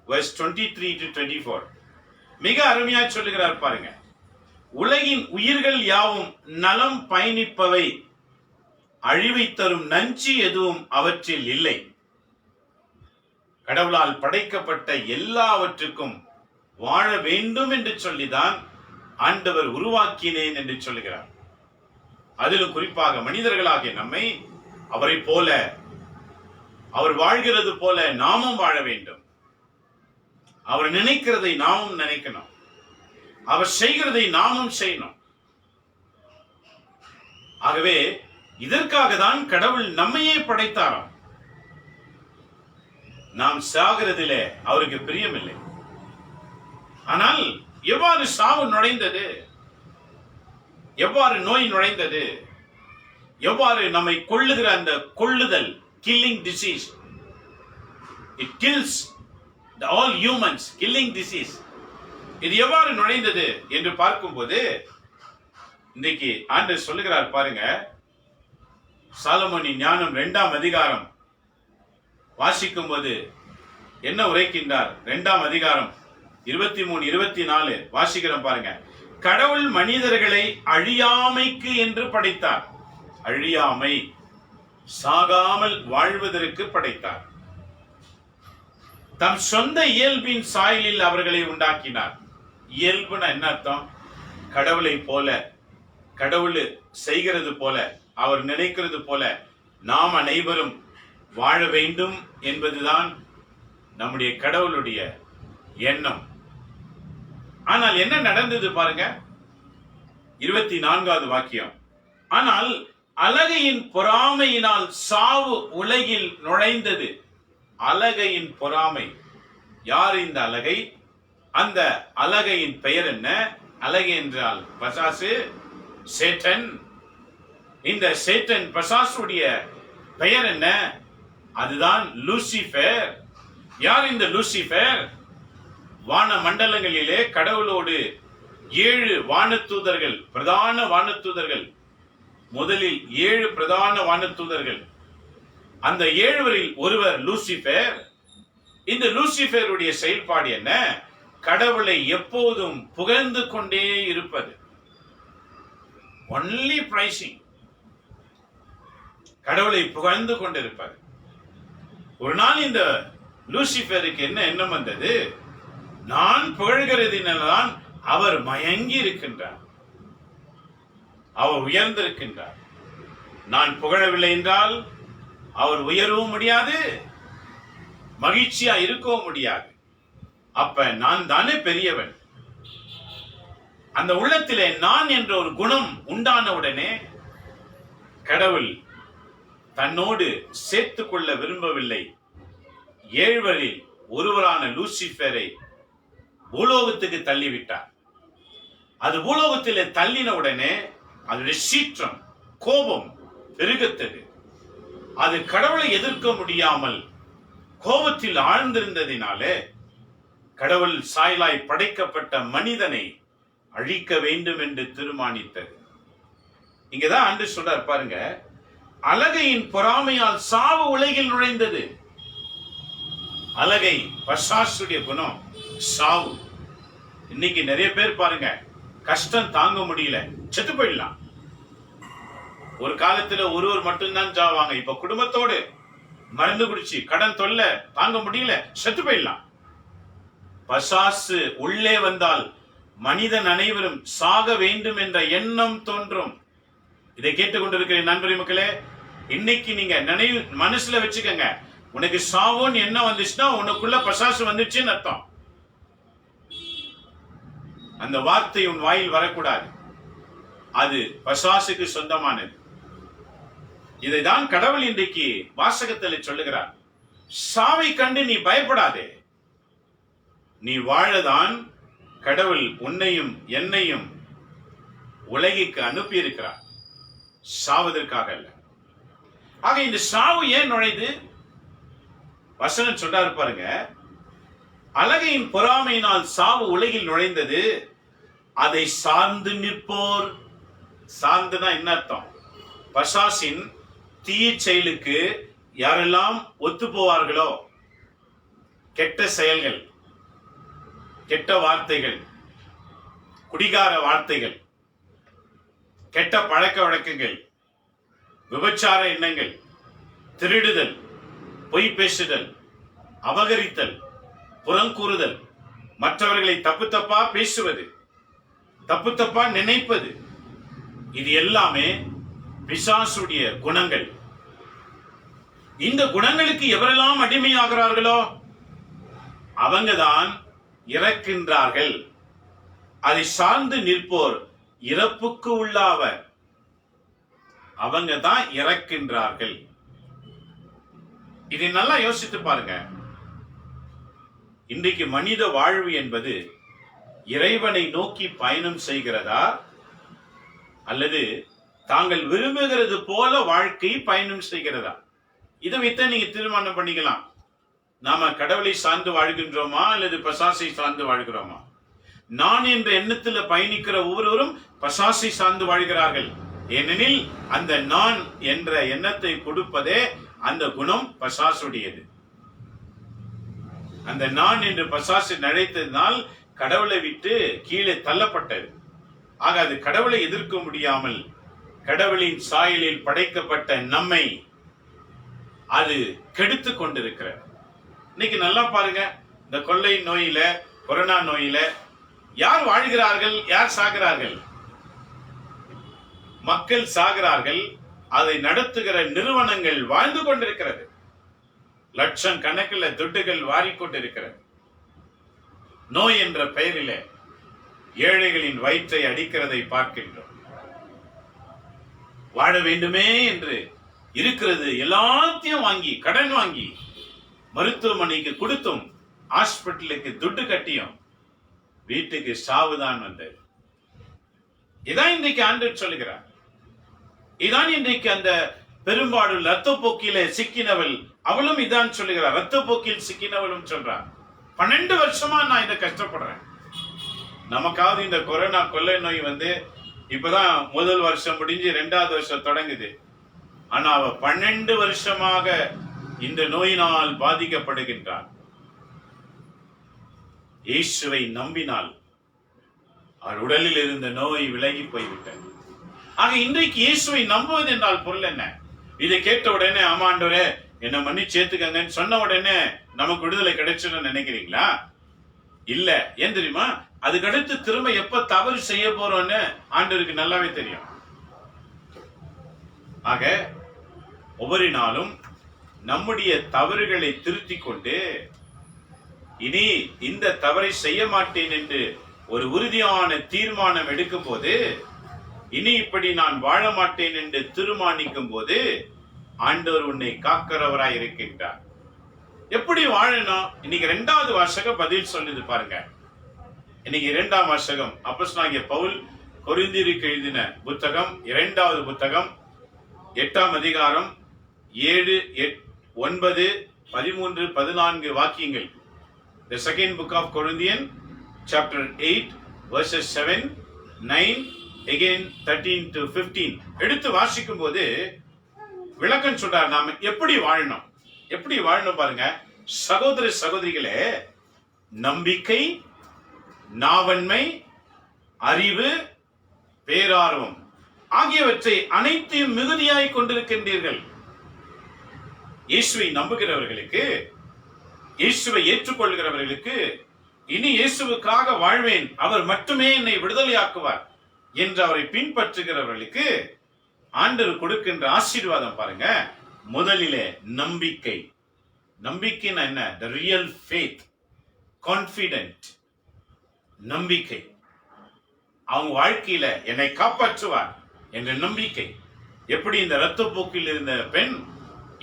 verse 23 to 24. மிக அருமையா சொல்லுகிறார் பாருங்க. உலகின் உயிர்கள் யாவும் நலம் பயணிப்பவை, அழிவை தரும் நஞ்சு எதுவும் அவற்றில் இல்லை. கடவுளால் படைக்கப்பட்ட எல்லாவற்றுக்கும் வாழ வேண்டும் என்று சொல்லிதான் ஆண்டவர் உருவாக்கினேன் என்று சொல்லுகிறார். அதிலும் குறிப்பாக மனிதர்களாகிய நம்மை அவரை போல, அவர் வாழ்கிறது போல நாமும் வாழ வேண்டும். அவர் நினைக்கிறதை நாமும் நினைக்கணும். அவர் செய்கிறதை நாமும் செய்யணும். ஆகவே இதற்காக தான் கடவுள் நம்மையே படைத்தாராம். நாம் சாகிறதிலே அவருக்கு பிரியமில்லை. ஆனால் எவ்வாறு சாவு நுழைந்தது? எவ்வாறு நோய் நுழைந்தது? எவ்வாறு நம்மை கொல்லுகிற அந்த கொல்லுதல், killing disease, it kills all humans, killing disease, இது எவ்வாறு நுழைந்தது என்று பார்க்கும்போது இன்றைக்கு ஆண்டவர் சொல்லுகிறார் பாருங்க. சாலமோனின் ஞானம் 2ஆம் அதிகாரம் வாசிக்கும் போது என்ன உரைக்கின்றார்? 2ஆம் அதிகாரம் 23, 24 வாசிக்கிறோம் பாருங்க. கடவுள் மனிதர்களை அழியாமைக்கு என்று படைத்தார். அழியாமை, சாகாமல் வாழ்வதற்கு படைத்தார். தம் சொந்த இயல்பின் சாயலில் அவர்களை உண்டாக்கினார். இயல்புனா என்ன அர்த்தம்? கடவுளை போல, கடவுள் செய்கிறது போல, அவர் நினைக்கிறது போல நாம் அனைவரும் வாழ வேண்டும் என்பதுதான் நம்முடைய கடவுளுடைய எண்ணம். ஆனால் என்ன நடந்தது பாருங்க. 24வது வாக்கியம். ஆனால் அலகையின் பொறாமையினால் சாவு உலகில் நுழைந்தது. அலகையின் பொறாமை. யார் இந்த அலகை? அந்த அலகையின் பெயர் என்ன? அலகை என்றால் பசாசு, சேட்டன். இந்த சேட்டன் பசாசுடைய பெயர் என்ன? அதுதான் லூசிபர். யார் இந்த லூசிபர்? வான மண்டலங்களிலே கடவுளோடு 7 வானதூதர்கள், பிரதான வானதூதர்கள், முதலில் 7 பிரதான வானதூதர்கள். அந்த 7வரில் ஒருவர் லூசிபர். இந்த லூசிபருடைய செயல்பாடு என்ன? கடவுளை எப்போதும் புகழ்ந்து கொண்டே இருப்பது. Only pricing. கடவுளை புகழ்ந்து கொண்டிருப்பது. ஒரு நாள் இந்த லூசிபருக்கு என்ன எண்ணம் வந்தது? நான் புகழ்கிறதினால்தான் அவர் மயங்கி இருக்கின்றார், அவர் உயர்ந்திருக்கின்றார். நான் புகழவில்லை என்றால் அவர் உயரவும் முடியாது, மகிழ்ச்சியா இருக்கவும் முடியாது. அப்ப நான் தானே பெரியவன். அந்த உள்ளத்திலே நான் என்ற ஒரு குணம் உண்டான உடனே கடவுள் தன்னோடு சேர்த்துக் கொள்ள விரும்பவில்லை. 7வரில் ஒருவரான லூசிபரை பூலோகத்துக்கு தள்ளிவிட்டார். அது பூலோகத்திலே தள்ளின உடனே அதனுடைய சீற்றம், கோபம் பெருகத்தது. அது கடவுளை எதிர்க்க முடியாமல் கோபத்தில் ஆழ்ந்திருந்ததினாலே கடவுள் சாயலாய் படைக்கப்பட்ட மனிதனை அழிக்க வேண்டும் என்று தீர்மானித்தது. இங்கதான் ஆண்டு சொல்றார் பாருங்க. அலகையின் பொறாமையால் சாவு உலகில் நுழைந்தது. அலகை பசாசுடைய குணம் சாவு. இன்னைக்கு நிறைய பேர் பாருங்க, கஷ்டம் தாங்க முடியல, செத்து போயிடலாம். ஒரு காலத்துல ஒருவர் மட்டும்தான் சாவாங்க. இப்ப குடும்பத்தோடு மருந்து குடிச்சு கடன் தொல்லை தாங்க முடியல, செத்து போயிடலாம். பசாசு உள்ளே வந்தால் மனிதன் அனைவரும் சாக வேண்டும் என்ற எண்ணம் தோன்றும். இதை கேட்டுக்கொண்டிருக்கிற நண்பரி மக்களே, இன்னைக்கு நீங்க நினைவு மனசுல வச்சுக்கங்க. உனக்கு சாவோன்னு என்ன வந்துச்சுன்னா உனக்குள்ள பசாசு வந்துச்சுன்னு அர்த்தம். அந்த வார்த்தை உன் வாயில் வரக்கூடாது. அது பசாசுக்கு சொந்தமானது. இதைதான் கடவுள் இன்றைக்கு வாசகத்தில் சொல்லுகிறார். சாவை கண்டு நீ பயப்படாதே. நீ வாழதான் கடவுள் உன்னையும் என்னையும் உலகிற்கு அனுப்பி இருக்கிறார், சாவதற்காக அல்ல. ஆக இந்த சாவு ஏன் நுழைது? வசனம் சொல்றாரு பாருங்க, அழகையின் பொறாமையினால் சாவு உலகில் நுழைந்தது, அதை சார்ந்து நிற்போர். சார்ந்துனா என்ன அர்த்தம்? பசாசின் தீய செயலுக்கு யாரெல்லாம் ஒத்து போவார்களோ, கெட்ட செயல்கள், கெட்ட வார்த்தைகள், குடிகார வார்த்தைகள், கெட்ட பழக்க வழக்கங்கள், விபச்சார எண்ணங்கள், திருடுதல், பொய் பேசுதல், அபகரித்தல், புறங்கூறுதல், மற்றவர்களை தப்பு தப்பா பேசுவது, தப்பு தப்பா நினைப்பது, இது எல்லாமே பிசாசுடைய குணங்கள். இந்த குணங்களுக்கு எவரெல்லாம் அடிமையாகிறார்களோ அவங்கதான் இறக்கின்றார்கள். அதை சார்ந்து நிற்போர் இறப்புக்கு உள்ளாவர். அவங்க தான் இறக்கின்றார்கள். இதை நல்லா யோசித்து பாருங்க. இன்றைக்கு மனித வாழ்வு என்பது இறைவனை நோக்கி பயணம் செய்கிறதா, அல்லது தாங்கள் விரும்புகிறது போல வாழ்க்கை பயணம் செய்கிறதா? இதை வைத்த நீங்க தீர்மானம் பண்ணிக்கலாம். நாம கடவுளை சார்ந்து வாழ்கின்றோமா அல்லது பசாசை சார்ந்து வாழ்கிறோமா? நான் என்ற எண்ணத்தில் பயணிக்கிற ஒவ்வொருவரும் பசாசை சார்ந்து வாழ்கிறார்கள். ஏனெனில் அந்த நான் என்ற எண்ணத்தை கொடுப்பதே அந்த குணம் பசாசுடையது. அந்த நான் என்று பசாசு நழைத்ததினால் கடவுளை விட்டு கீழே தள்ளப்பட்டது. ஆக அது கடவுளை எதிர்க்க முடியாமல் கடவுளின் சாயலில் படைக்கப்பட்ட நம்மை அது கெடுத்து கொண்டிருக்கிறது. இன்னைக்கு நல்லா பாருங்க, இந்த கொள்ளை நோயில, கொரோனா நோயில யார் வாழ்கிறார்கள், யார் சாகிறார்கள்? மக்கள் சாகிறார்கள். அதை நடத்துகிற நிறுவனங்கள் வாழ்ந்து கொண்டிருக்கிறது. லட்சம் கணக்கில் துட்டுகள் வாரிக்கொண்டிருக்கிறது. நோய் என்ற பெயரிலே ஏழைகளின் வயிற்றை அடிக்கிறதை பார்க்கின்றோம். வாழ வேண்டுமே என்று இருக்கிறது எல்லாத்தையும் வாங்கி, கடன் வாங்கி, மருத்துவமனைக்கு கொடுத்தும், ஹாஸ்பிட்டலுக்கு துட்டு கட்டியும் வீட்டுக்கு சாவுதான் வந்தது. இதான் இன்றைக்கு ஆண்டவர் சொல்லுகிறார். இதான் இன்றைக்கு அந்த பெரும்பாலும் இரத்த போக்கில சிக்கினவள் அவளும் இதான் சொல்லுகிறார். இரத்த போக்கில் சிக்கினவளும் சொல்றார், 12 வருஷமா நான் இதை கஷ்டப்படுறேன். நமக்காவது இந்த கொரோனா கொள்ளை நோய் வந்து இப்பதான் முதல் வருஷம் முடிஞ்சு 2வது வருஷம் தொடங்குது. ஆனா அவ 12 வருஷமாக இந்த நோயினால் பாதிக்கப்படுகின்றார். இயேசுவை நம்பினால் அவர் உடலில் இருந்த நோய் விலகி போய்விட்டது. ஆக இன்றைக்கு இயேசுவை நம்புவது என்றால் பொருள் என்ன? இதை கேட்ட உடனே ஆமாண்டவரே என்ன மன்னிச்சு சேர்த்துக்கங்கன்னு சொன்ன உடனே நமக்கு விடுதலை கிடைச்சுன்னு நினைக்கிறீங்களா? இல்ல. ஏன் தெரியுமா? அதுக்கடுத்து திரும்ப எப்ப தவறு செய்ய போறோம்னு ஆண்டவருக்கு நல்லாவே தெரியும். ஆக ஒவ்வொரு நாளும் நம்முடைய தவறுகளை திருத்திக் கொண்டு இனி இந்த தவறை செய்ய மாட்டேன் என்று ஒரு உறுதியான தீர்மானம் எடுக்கும் போது, இனி இப்படி நான் வாழ மாட்டேன் என்று தீர்மானிக்கும் போது ஆண்டவர் உன்னை காக்கிறவராய் இருக்கின்றார். எப்படி வாழணும்? இன்னைக்கு 2வது வாசகம் பதில் சொல்லுது பாருங்க. இன்னைக்கு 2ஆம் வாசகம் அப்போஸ்தலனாகிய பவுல் கொரிந்தியருக்கு எழுதின புத்தகம் 2வது புத்தகம் 8ஆம் அதிகாரம் 7, 9, 13, 14 வாக்கியங்கள். The second book of Corinthians, chapter 8, verses 7, 9, again 13 to 15 எடுத்து வாசிக்கும் போது விளக்கம் சொல்றார். நாம எப்படி வாழணும், எப்படி வாழணும் பாருங்க. சகோதர சகோதரிகளே, நம்பிக்கை, நாவன்மை, அறிவு, பேரார்வம் ஆகியவற்றை அனைத்தையும் மிகுதியாய் கொண்டிருக்கின்றீர்கள். இயேசுவை நம்புகிறவர்களுக்கு, இயேசுவை ஏற்றுக்கொள்கிறவர்களுக்கு, இனி இயேசுவுக்காக வாழ்வேன், அவர் மட்டுமே என்னை விடுதலையாக்குவார் என்று அவரை பின்பற்றுகிறவர்களுக்கு ஆண்டவர் கொடுக்கின்ற ஆசீர்வாதம் பாருங்க. முதலிலே நம்பிக்கை. நம்பிக்கைன்னா என்ன? The real faith, confident. நம்பிக்கை. அவங்க வாழ்க்கையில என்னை காப்பாற்றுவார் என்ற நம்பிக்கை. எப்படி இந்த இரத்தப்போக்கில் இருந்த பெண்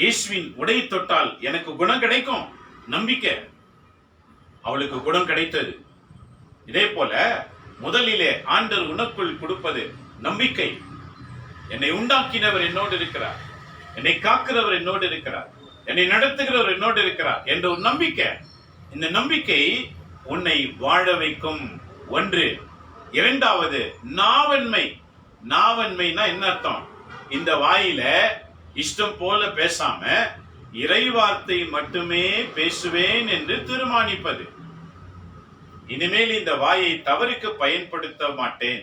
இயேசுவின் உடை தொட்டால் எனக்கு குணம் கிடைக்கும் நம்பிக்கை, அவளுக்கு குணம் கிடைத்தது. இதே போல முதலிலே ஆண்டவர் உனக்குள் கொடுப்பது நம்பிக்கை. என்னை உண்டாக்கினவர் என்னோடு இருக்கிறார், என்னை காக்கிறவர் என்னோடு இருக்கிறார், என்னை நடத்துகிறவர் என்னோடு இருக்கிறார் என்ற ஒரு நம்பிக்கை. இந்த நம்பிக்கை உன்னை வாழ வைக்கும். ஒன்று. இரண்டாவது, நாவன்மை. நாவன்மைனா என்ன அர்த்தம்? இந்த வாயில இஷ்டம் போல பேசாம இறைவார்த்தை மட்டுமே பேசுவேன் என்று தீர்மானிப்பது. இனிமேல் இந்த வாயை தவறுக்கு பயன்படுத்த மாட்டேன்,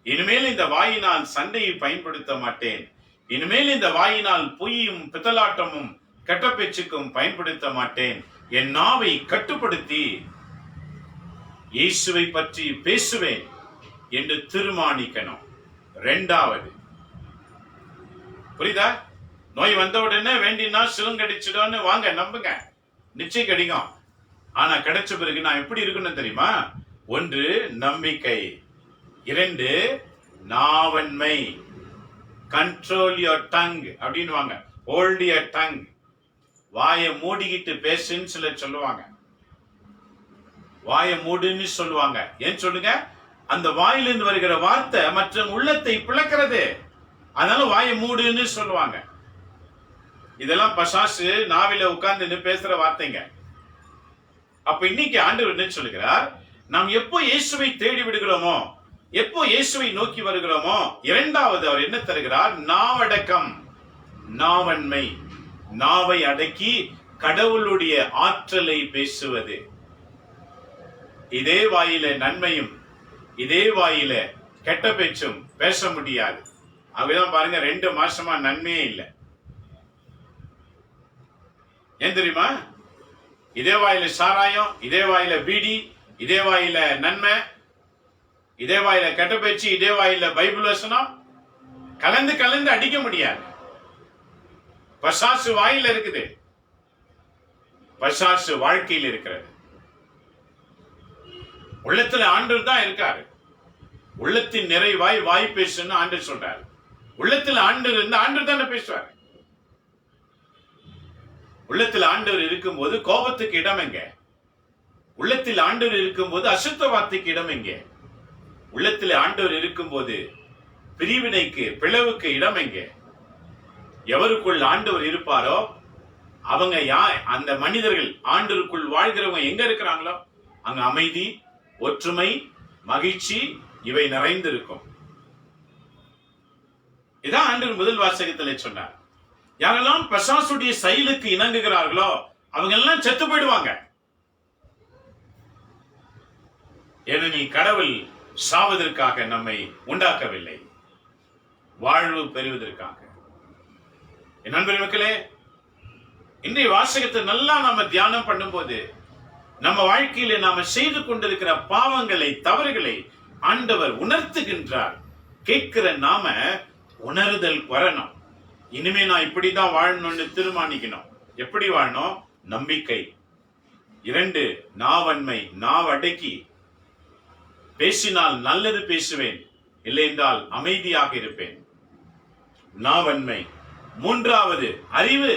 இனிமேல் இந்த வாயினால் சண்டையை பயன்படுத்த மாட்டேன், இனிமேல் இந்த வாயினால் பொய்யும் பித்தலாட்டமும் கெட்ட பேச்சுக்கும் பயன்படுத்த மாட்டேன். என் நாவை கட்டுப்படுத்தி இயேசுவை பற்றி பேசுவேன் என்று தீர்மானிக்கணும். இரண்டாவது, புரியுதா? நோய் வந்த உடனே வேண்டினா சிறுங்கடிச்சிடும்னு வாங்க, நம்புங்க, நிச்சயம் கிடைக்கும். ஆனா கிடைச்ச பிறகு நான் எப்படி இருக்கணும் தெரியுமா? ஒன்று, நம்பிக்கை. இரண்டு, நாவன்மை. கண்ட்ரோல் யுவர் டங் அப்படின்னு வாங்க. Hold your tongue. வாயை மூடிக்கிட்டு பேசுன்னு சிலர் சொல்லுவாங்க. வாயை மூடுன்னு சொல்லுவாங்க. ஏன் சொல்லுங்க? அந்த வாயிலிருந்து வருகிற வார்த்தை மற்ற உள்ளத்தை பிளக்கிறது. அதனால வாயை மூடுன்னு சொல்லுவாங்க. இதெல்லாம் பசாசு நாவில உட்கார்ந்து பேசுற வார்த்தைங்க. அப்ப இன்னைக்கு ஆண்டவர் என்ன சொல்லுகிறார்? நாம் எப்போ இயேசுவை தேடி விடுகிறோமோ, எப்போ இயேசுவை நோக்கி வருகிறோமோ, இரண்டாவது அவர் என்ன தருகிறார்? நாவடக்கம், நாவன்மை. நாவை அடக்கி கடவுளுடைய ஆற்றலை பேசுவது. இதே வாயில நன்மையும் இதே வாயில கெட்ட பேச்சும் பேச முடியாது. அப்படிதான் பாருங்க, 2 மாசமா நன்மையே இல்லை. ஏன் தெரியுமா? இதே வாயில சாராயம், இதே வாயில பீடி, இதே வாயில நன்மை, இதே வாயில கெட்ட பேச்சு, இதே வாயில பைபிள் வசனம் கலந்து கலந்து அடிக்க முடியாது. பசாசு வாயில இருக்குது, பசாசு வாழ்க்கையில் இருக்கிறது. உள்ளத்துல ஆண்டவர் தான் இருக்காரு. உள்ளத்தின் நிறைவாய் வாய் பேசுன்னு ஆண்டவர் சொல்றாரு. உள்ளத்துல ஆண்டவர் இருந்து ஆண்டவர் தானே பேசுவார். உள்ளத்தில் ஆண்டவர் இருக்கும் போது கோபத்துக்கு இடம் எங்க? உள்ளத்தில் ஆண்டவர் இருக்கும் போது அசுத்த வார்த்தைக்கு இடம் எங்க? உள்ளத்தில் ஆண்டவர் இருக்கும் போது பிரிவினைக்கு, பிளவுக்கு இடம் எங்க? எவருக்குள் ஆண்டவர் இருப்பாரோ அவங்க அந்த மனிதர்கள், ஆண்டவருக்குள் வாழ்கிறவங்க எங்க இருக்கிறாங்களோ அங்க அமைதி, ஒற்றுமை, மகிழ்ச்சி இவை நிறைந்திருக்கும். இதான் ஆண்டவர் முதல் வாசகத்திலே சொன்னார். யாரெல்லாம் பிசாசுடைய செயலுக்கு இணங்குகிறார்களோ அவங்க எல்லாம் செத்து போயிடுவாங்க. ஏனெனில் கடவுள் சாவதற்காக நம்மை உண்டாக்கவில்லை, வாழ்வு பெறுவதற்காக. என் நண்பர் மக்களே, இன்றைய வாசகத்தை நல்லா நாம தியானம் பண்ணும்போது நம்ம வாழ்க்கையில நாம செய்து கொண்டிருக்கிற பாவங்களை, தவறுகளை ஆண்டவர் உணர்த்துகின்றார். கேட்கிற நாம உணர்தல் வரணும். இனிமே நான் இப்படிதான் வாழணும்னு தீர்மானிக்கணும். எப்படி வாழணும்? நம்பிக்கை. 2, நாவன்மை. நாவடக்கி பேசினால் நல்லது பேசுவேன், இல்லை என்றால் அமைதியாக இருப்பேன். நாவன்மை. 3வது, அறிவு.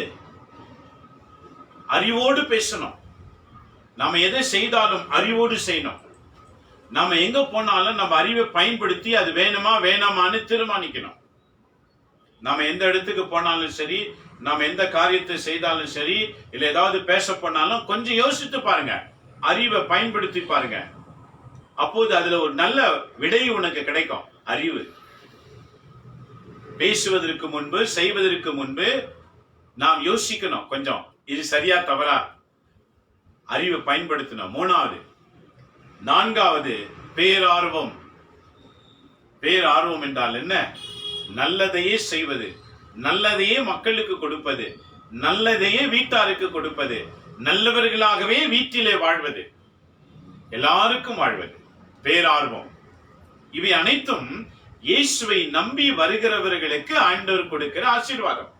அறிவோடு பேசணும். நாம எதை செய்தாலும் அறிவோடு செய்யணும். நாம எங்க போனாலும் நம்ம அறிவை பயன்படுத்தி அது வேணுமா வேணாமான்னு தீர்மானிக்கணும். நாம எந்த இடத்துக்கு போனாலும் சரி, நாம எந்த காரியத்தை செய்தாலும் சரி, இல்ல ஏதாவது பேச போனாலும் கொஞ்சம் யோசித்து பாருங்க, அறிவை பயன்படுத்தி பாருங்க. அப்போது அதுல ஒரு நல்ல விடை உனக்கு கிடைக்கும். அறிவு. பேசுவதற்கு முன்பு, செய்வதற்கு முன்பு நாம் யோசிக்கணும் கொஞ்சம், இது சரியா தவறா. அறிவை பயன்படுத்தணும். 3வது. 4வது, பேரார்வம். பேரார்வம் என்றால் என்ன? நல்லதையே செய்வது, நல்லதையே மக்களுக்கு கொடுப்பது, நல்லதையே வீட்டாருக்கு கொடுப்பது, நல்லவர்களாகவே வீட்டிலே வாழ்வது, எல்லாருக்கும் வாழ்வது. பேரார்வம். இவை அனைத்தும் இயேசுவை நம்பி வருகிறவர்களுக்கு ஆண்டவர் கொடுக்கிற ஆசீர்வாதம்.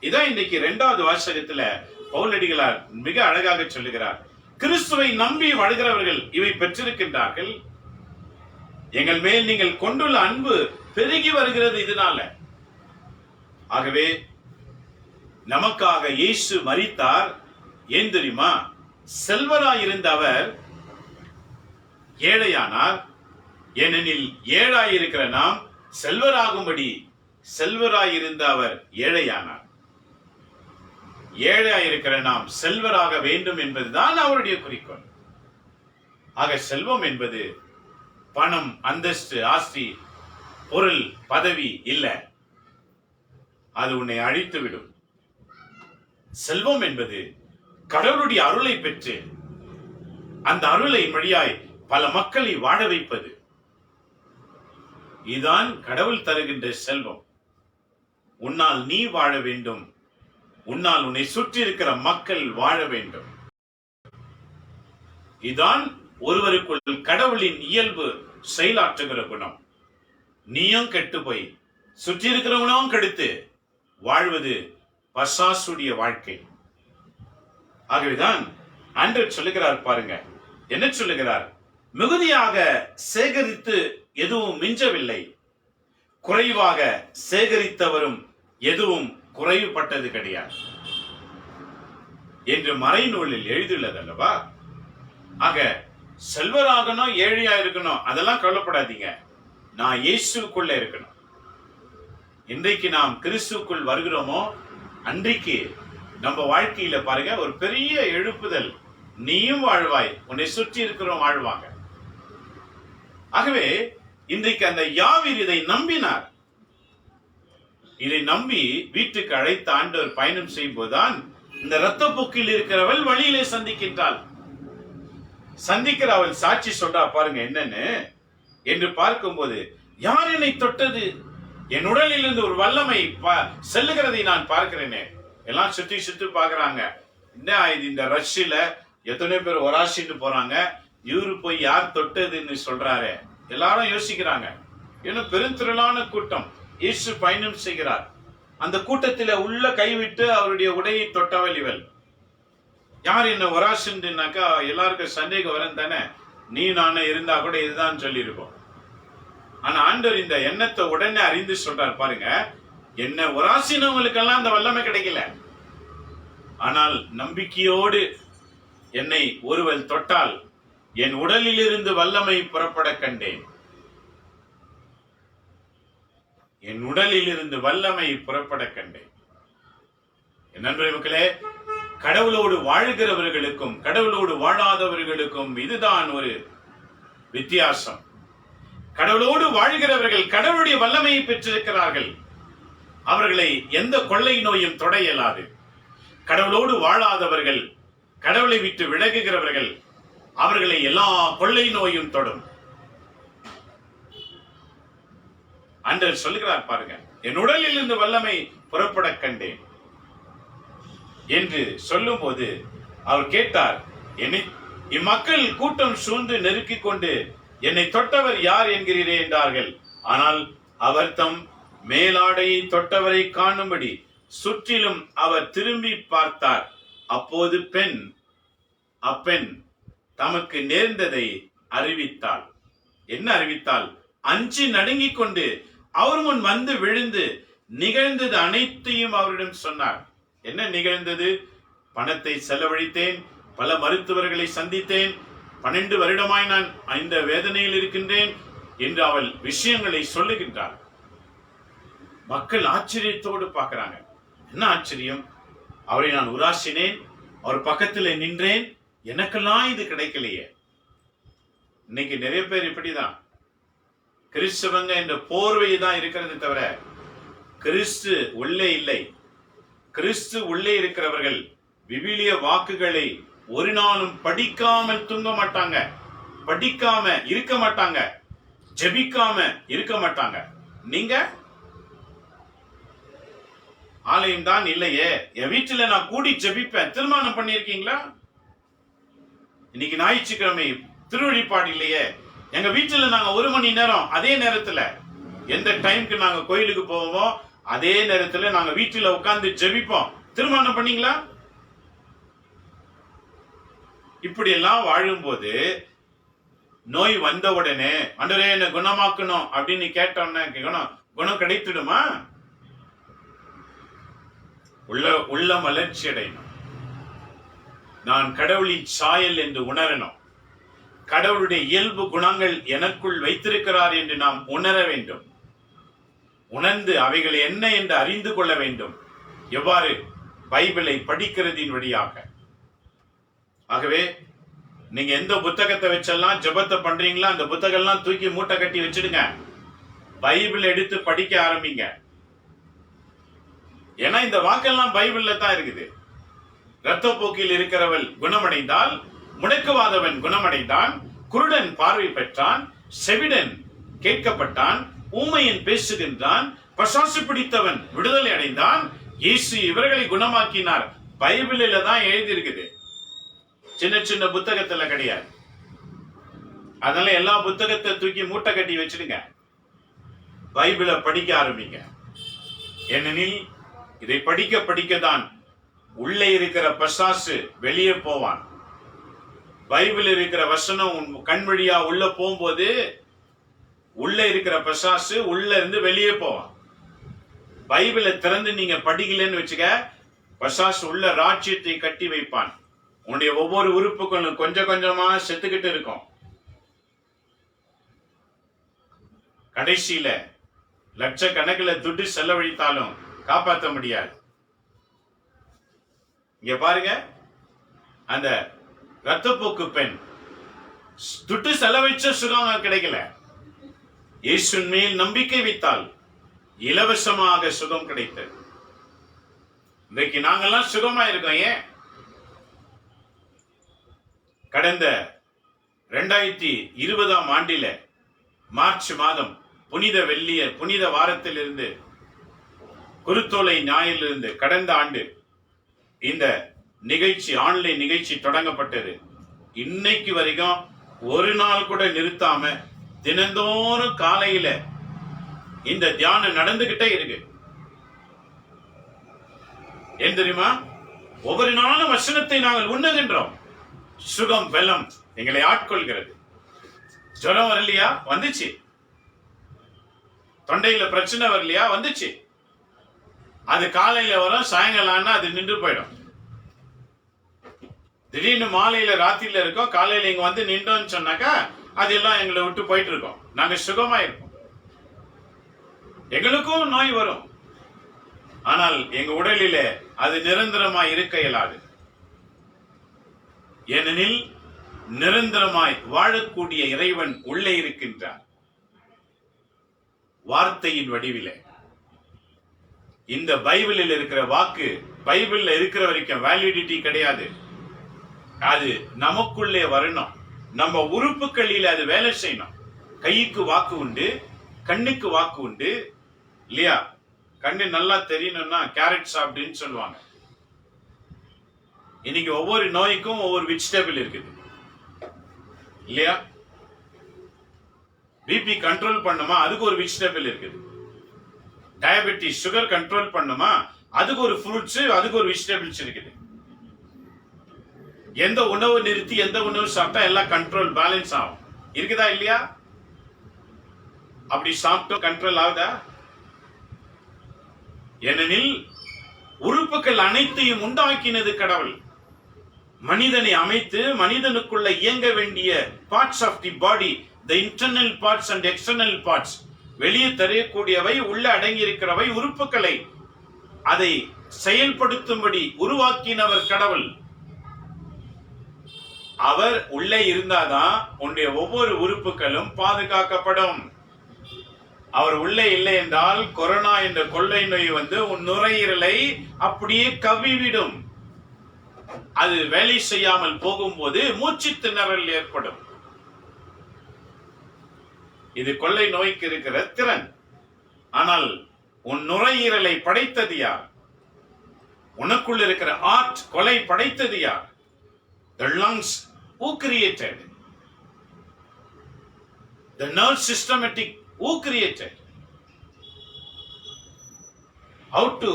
இதான் இன்னைக்கு 2வது வாசகத்துல பவுலடிகளார் மிக அழகாக சொல்லுகிறார். கிறிஸ்துவை நம்பி வாழ்கிறவர்கள் இவை பெற்றிருக்கின்றார்கள். எங்கள் மேல் நீங்கள் கொண்டுள்ள அன்பு பெருகி வருகிறது இதனால. ஆகவே நமக்காக இயேசு மரித்தார். ஏன் தெரியுமா? செல்வராயிருந்த அவர் ஏழையானார். ஏனெனில் ஏழாயிருக்கிற நாம் செல்வராகும்படி செல்வராயிருந்த அவர் ஏழையானார். ஏழையாயிருக்கிற நாம் செல்வராக வேண்டும் என்பதுதான் அவருடைய குறிக்கோள். ஆக செல்வம் என்பது பணம், அந்தஸ்து, ஆஸ்தி, பொருள், பதவி இல்ல. அது உன்னை அழித்துவிடும். செல்வம் என்பது கடவுளுடைய அருளை பெற்று அந்த அருளை வழியாய் பல மக்களை வாழ வைப்பது. இதுதான் கடவுள் தருகின்ற செல்வம். உன்னால் நீ வாழ வேண்டும். உன்னால் உன்னை சுற்றி இருக்கிற மக்கள் வாழ வேண்டும். இதுதான் ஒருவருக்குள் கடவுளின் இயல்பு செயலாற்றுகிற குணம். நீயும் கெட்டு போய் சுற்றி இருக்கிறவங்களும் கெடுத்து வாழ்வது பசாசுடைய வாழ்க்கை. ஆகவேதான் ஆண்டவர் சொல்லுகிறார் பாருங்க, என்ன சொல்லுகிறார்? மிகுதியாக சேகரித்து எதுவும் மிஞ்சவில்லை, குறைவாக சேகரித்தவரும் எதுவும் குறைவுபட்டது கிடையாது என்று மறைநூலில் எழுதியுள்ளது அல்லவா? ஆக செல்வராகணும், ஏழையா இருக்கணும், அதெல்லாம் கவலைப்படாதீங்க. நான் இயேசுக்குள்ள இருக்கணும். இன்றைக்கு நாம் கிறிஸ்துக்குள் வருகிறோமோ அன்றைக்கு நம்ம வாழ்க்கையில பாருங்க ஒரு பெரிய எழுப்புதல். நீயும் வாழ்வாய், உன்னை சுற்றி இருக்கிறோம் வாழ்வாங்க. ஆகவே இன்றைக்கு அந்த யாவீர் இதை நம்பினார். இதை நம்பி வீட்டுக்கு அழைத்த ஆண்டவர் பயணம் செய்யும் போதுதான் இந்த இரத்தப்போக்கில் இருக்கிறவள் வழியிலே சந்திக்கின்றாள். சந்திக்கிற அவள் சாட்சி சொல்றா பாருங்க என்னன்னு என்று பார்க்கும்போது, யார் என்னை தொட்டது? என் உடலில் இருந்து ஒரு வல்லமை செல்லுகிறதை நான் பார்க்கிறேனே. எல்லாம் சுற்றி சுற்றி பாக்குறாங்க. என்ன இது? இந்த ரஷ்யில எத்தனை பேர் ஒராசிட்டு போறாங்க, இவரு போய் யார் தொட்டதுன்னு சொல்றாரு. எல்லாரும் யோசிக்கிறாங்க. இன்னும் பெருந்திரளான கூட்டம். இயேசு பயணம் செய்கிறார். அந்த கூட்டத்தில உள்ள கைவிட்டு அவருடைய உடையை தொட்டவள் இவள். யார் என்ன ஒராசுன்னாக்கா எல்லாருக்கும் சந்தேகம் வரும் தானே. நீ நானே இருந்தா கூட இதுதான் சொல்லியிருக்கோம். ஆனா ஆண்டவர் இந்த எண்ணத்தை உடனே அறிந்து சொல்றார் பாருங்க, என்ன ஒராசினவங்களுக்கெல்லாம் அந்த வல்லமை கிடைக்கல. ஆனால் நம்பிக்கையோடு என்னை ஒருவள் தொட்டால் என் உடலில் இருந்து வல்லமை புறப்பட கண்டேன். என் உடலில் இருந்து வல்லமை புறப்பட கண்டேன். என் நண்பரே மக்களே, கடவுளோடு வாழ்கிறவர்களுக்கும் கடவுளோடு வாழாதவர்களுக்கும் இதுதான் ஒரு வித்தியாசம். கடவுளோடு வாழ்கிறவர்கள் கடவுளுடைய வல்லமையை பெற்றிருக்கிறார்கள். அவர்களை எந்த கொள்ளை நோயும் தொட இயலாது. கடவுளோடு வாழாதவர்கள், கடவுளை விட்டு விலகுகிறவர்கள், அவர்களை எல்லா கொள்ளை நோயும் தொடும். ஆண்டவர் சொல்லுகிறார் பாருங்க, என் உடலில் இருந்து வல்லமை புறப்பட கண்டேன் என்று சொல்லும் போது அவர் கேட்டார், என்னை இம்மக்கள் கூட்டம் சூழ்ந்து நெருக்கிக் கொண்டு என்னை தொட்டவர் யார் என்கிறீரே என்றார்கள். ஆனால் அவர் தம் மேலாடையை தொட்டவரை காணும்படி சுற்றிலும் அவர் திரும்பி பார்த்தார். அப்போது அப்பெண் தமக்கு நேர்ந்ததை அறிவித்தாள். என்ன அறிவித்தாள்? அஞ்சி நடுங்கிக் கொண்டு அவர் முன் வந்து விழுந்து நிகழ்ந்தது அனைத்தையும் அவரிடம் சொன்னார். என்ன நிகழ்ந்தது? பணத்தை செலவழித்தேன், பல மருத்துவர்களை சந்தித்தேன், 12 வருடமாய் நான் இந்த வேதனையில் இருக்கின்றேன் என்று அவள் விஷயங்களை சொல்லுகின்றார். மக்கள் ஆச்சரியத்தோடு பார்க்கிறாங்க. என்ன ஆச்சரியம்? அவரை நான் உராசினேன், அவர் பக்கத்தில் நின்றேன், எனக்கெல்லாம் இது கிடைக்கலையே. இன்னைக்கு நிறைய பேர் இப்படிதான். கிறிஸ்தவங்க என்ற போர்வை தான் இருக்கிறது தவிர கிறிஸ்து உள்ளே இல்லை. கிறிஸ்து உள்ளே இருக்கிறவர்கள் விவிலிய வாக்குகளை ஒரு நாளும் படிக்காமல் தூங்க மாட்டாங்க, படிக்காம இருக்க மாட்டாங்க, ஜெபிக்காம இருக்க மாட்டாங்க. நீங்க ஆலயம் தான் இல்லையே, என் வீட்டுல நான் கூடி ஜெபிப்பேன். திருமணம் பண்ணிருக்கீங்களா? இன்னைக்கு ஞாயிற்றுக்கிழமை திருவழிபாடு இல்லையே, எங்க வீட்டுல நாங்க 1 மணி நேரம் அதே நேரத்துல எந்த டைம்க்கு நாங்க கோயிலுக்கு போவோமோ அதே நேரத்துல நாங்க வீட்டுல உட்கார்ந்து ஜெபிப்போம். திருமணம் பண்ணீங்களா? இப்படி எல்லாம் வாழும்போது நோய் வந்த உடனே ஆண்டவரே என்ன குணமாக்கணும் அப்படின்னு கேட்டோம்னா குணம் கிடைத்துடுமா? உள்ள மலர்ச்சி அடையணும். நான் கடவுளின் சாயல் என்று உணரணும். கடவுளுடைய இயல்பு குணங்கள் எனக்குள் வைத்திருக்கிறார் என்று நாம் உணர வேண்டும். உணர்ந்து அவைகள் என்ன என்று அறிந்து கொள்ள வேண்டும். எவ்வாறு? பைபிளை படிக்கிறதின் வழியாக. ஆகவே நீங்க எந்த புத்தகத்தை வச்செல்லாம் ஜெபத்தை பண்றீங்களா அந்த புத்தகம் எல்லாம் தூக்கி மூட்டை கட்டி வச்சிடுங்க. பைபிள் எடுத்து படிக்க ஆரம்பிங்க. ஏன்னா இந்த வாக்கெல்லாம் பைபிள்ல தான் இருக்குது. இரத்தப்போக்கில் இருக்கிறவள் குணமடைந்தால், முடக்குவாதவன் குணமடைந்தான், குருடன் பார்வை பெற்றான், செவிடன் கேட்கப்பட்டான், ஊமையன் பேசுகின்றான், பசாசு பிடித்தவன் விடுதலை அடைந்தான், இயேசு இவர்களை குணமாக்கினார். பைபிளில தான் எழுதி இருக்குது, சின்ன சின்ன புத்தகத்துல கிடையாது. அதனால எல்லா புத்தகத்தை தூக்கி மூட்டை கட்டி வச்சிடுங்க. பைபிளை படிக்க ஆரம்பிங்க. ஏனெனில் இதை படிக்க படிக்கத்தான் உள்ளே இருக்கிற பசாசு வெளியே போவான். பைபிள் இருக்கிற வசனம் உன் கண் வழியா உள்ள போகும்போது உள்ள இருக்கிற பசாசு உள்ள இருந்து வெளியே போவான். பைபிளை திறந்து நீங்க படிக்கலன்னு வச்சுக்க, பசாசு உள்ள ராஜ்யத்தை கட்டி வைப்பான். உன்னுடைய ஒவ்வொரு உறுப்புகளும் கொஞ்சம் கொஞ்சமா செத்துக்கிட்டு இருக்கும். கடைசியில லட்சக்கணக்கில் துட்டு செலவழித்தாலும் காப்பாற்ற முடியாது. இங்க பாருங்க, அந்த இரத்தப்போக்கு பெண் துட்டு செலவழிச்ச சுகம் கிடைக்கல. இயேசுவின் மேல் நம்பிக்கை வைத்தால் இலவசமாக சுகம் கிடைத்தது. இன்றைக்கு நாங்கெல்லாம் சுகமா இருக்கோம். ஏன்? கடந்த 2020 ஆண்டில மார்ச் மாதம் புனித வாரத்திலிருந்து குருத்தோலை ஞாயிலிருந்து கடந்த ஆண்டு இந்த நிகழ்ச்சி, ஆன்லைன் நிகழ்ச்சி தொடங்கப்பட்டது. இன்னைக்கு வரைக்கும் ஒரு நாள் கூட நிறுத்தாம தினந்தோறும் காலையில இந்த தியானம் நடந்துகிட்டே இருக்கு. ஏன் தெரியுமா? ஒவ்வொரு நாளும் வசனத்தை நாங்கள் உண்ணுகின்றோம். சுகம் வெள்ளம் எங்களை ஆட்கொள்கிறது. ஜுரம் வரலையா? வந்துச்சு. தொண்டையில பிரச்சனை வரலையா? வந்துச்சு. அது காலையில வரும், சாயங்காலம் அது நின்று போயிடும். திடீர்னு மாலையில ராத்திரில இருக்கோம், காலையில இங்க வந்து நின்றோம்னு சொன்னாக்கா அதெல்லாம் எங்களை விட்டு போயிட்டு இருக்கோம். நாங்க சுகமா இருக்கோம். எங்களுக்கும் நோய் வரும், ஆனால் எங்க உடலில அது நிரந்தரமா இருக்க இயலாது. ஏனெனில் நிரந்தரமாய் வாழக்கூடிய இறைவன் உள்ளே இருக்கின்றார். வார்த்தையின் வடிவிலே இந்த பைபிளில் இருக்கிற வாக்கு பைபிள்ல இருக்கிற வரைக்கும் வேலிடிட்டி கிடையாது. அது நமக்குள்ளே வரணும். நம்ம உறுப்புகளில் அது வேலை செய்யணும். கைக்கு வாக்கு உண்டு, கண்ணுக்கு வாக்கு உண்டு இல்லையா? கண்ணு நல்லா தெரியணும்னா கேரட் சாப்பிடுன்னு சொல்லுவாங்க. இன்னைக்கு ஒவ்வொரு நோய்க்கும் ஒவ்வொரு வெஜிடபிள் இருக்குது இல்லையா? பிபி கண்ட்ரோல் பண்ணுமா, அதுக்கு ஒரு வெஜிடபிள் இருக்குது. டயபெட்டிஸ் சுகர் கண்ட்ரோல் பண்ணுமா, அதுக்கு ஒரு ஃப்ரூட்ஸ், அதுக்கு ஒரு வெஜிடபிள்ஸ் இருக்குது. எந்த உணவு நிறுத்தி எந்த உணவு சாப்பிட்டா எல்லாம் கண்ட்ரோல் பேலன்ஸ் ஆகும். இருக்குதா இல்லையா? அப்படி சாப்பிட்டோம் கண்ட்ரோல் ஆகுதா? ஏனெனில் உறுப்புகள் அனைத்தையும் உண்டாக்கினது கடவுள். மனிதனை அமைத்து மனிதனுக்குள்ள இயங்க வேண்டிய parts of the body, the internal parts and external parts, வெளியே தெரியக்கூடியவை உள்ள அடங்கி இருக்கிறவை உறுப்புகளை அதை செயல்படுத்தும்படி உருவாக்கினவர் கடவுள். அவர் உள்ளே இருந்தாதான் உன்னுடைய ஒவ்வொரு உறுப்புகளும் பாதுகாக்கப்படும். அவர் உள்ளே இல்லை என்றால் கொரோனா என்ற கொள்ளை நோய் வந்து உன் நுரையீரலை அப்படியே கவ்விவிடும். அது வேலை செய்யாமல் போகும்போது மூச்சு திணறல் ஏற்படும். இது கொள்ளை நோய்க்கு இருக்கிற திறன். ஆனால் உன் நுரையீரலை படைத்தது யார்? உனக்குள் இருக்கிற ஆர்ட் கொலை படைத்தது யார்? The lungs, who created? The nerve systematic, who created? How to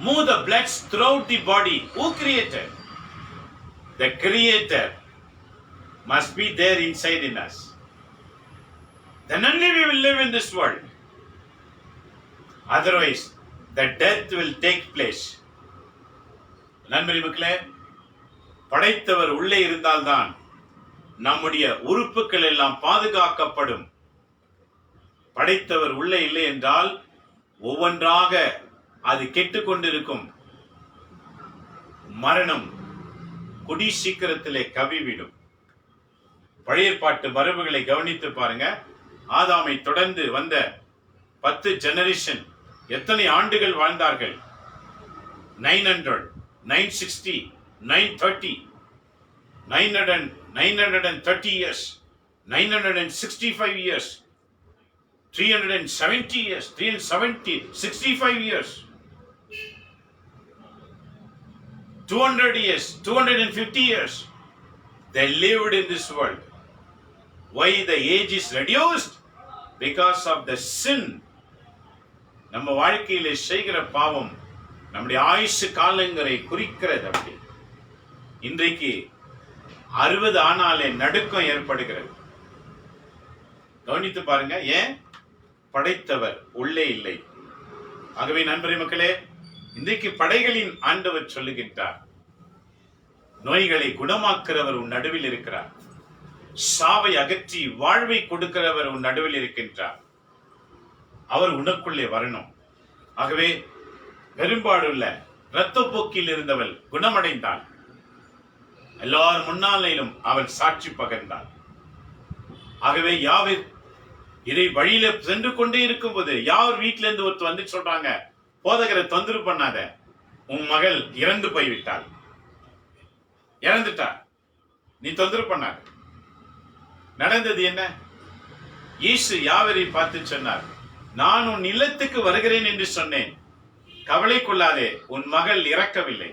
move the blood throughout the body, who created? The creator must be there inside in us. then only we will live in this world. Otherwise, the death will take place. நண்பர்களே மக்களே, படைத்தவர் உள்ளே இருந்தால்தான் நம்முடைய உறுப்புகள் எல்லாம் பாதுகாக்கப்படும். படைத்தவர் உள்ளே இல்லை என்றால் ஒவ்வொன்றாக அது கெட்டுக்கொண்டிருக்கும். மரணம் குடி சீக்கிரத்திலே கவிவிடும். பழைய ஏற்பாட்டு மரபுகளை கவனித்து பாருங்க. ஆதாமை தொடர்ந்து வந்த 10 ஜெனரேஷன் எத்தனை ஆண்டுகள் வாழ்ந்தார்கள்? 900, 960, 930, 930 years, 965 years, 370 years, 370, 65 years, 200 years, 250 years. They lived in this world. Why the age is reduced? Because of the sin. நம்ம வாழ்க்கையிலே செய்கிற பாவம் நம்முடைய ஆயுசு காலங்களை குறிக்கிறது. அப்படி இன்றைக்கு 60 ஆனாலே நடுக்கம் ஏற்படுகிறது. கவனித்து பாருங்க. ஏன்? படைத்தவர் உள்ளே இல்லை. ஆகவே நண்பரே மக்களே, இன்றைக்கு படைகளின் ஆண்டவர் சொல்லுகின்றார், நோய்களை குணமாக்குறவர் உன் நடுவில் இருக்கிறார். சாவை அகற்றி வாழ்வை கொடுக்கிறவர் உன் நடுவில் இருக்கின்றார். அவர் உனக்குள்ளே வரணும். ஆகவே பெரும்பாடுள்ள இரத்தப்போக்கில் இருந்தவள் குணமடைந்தாள். எல்லார் முன்னாலும் அவள் சாட்சி பகர்ந்தாள். ஆகவே யாவர் இதை வழியில சென்று கொண்டே இருக்கும் போது யார் வீட்டில இருந்து ஒருத்தர் வந்து சொல்றாங்க, போதகரை தொந்தரவு பண்ணாத, உன் மகள் இறந்து போய்விட்டாள், இறந்துட்டார், நீ தொந்தரவு பண்ணாத. நடந்தது என்ன? இயேசு யாவரை பார்த்து சொன்னார், நான் உன் இல்லத்துக்கு வருகிறேன் என்று சொன்னேன், கவலை கொள்ளாதே, உன் மகள் இறக்கவில்லை.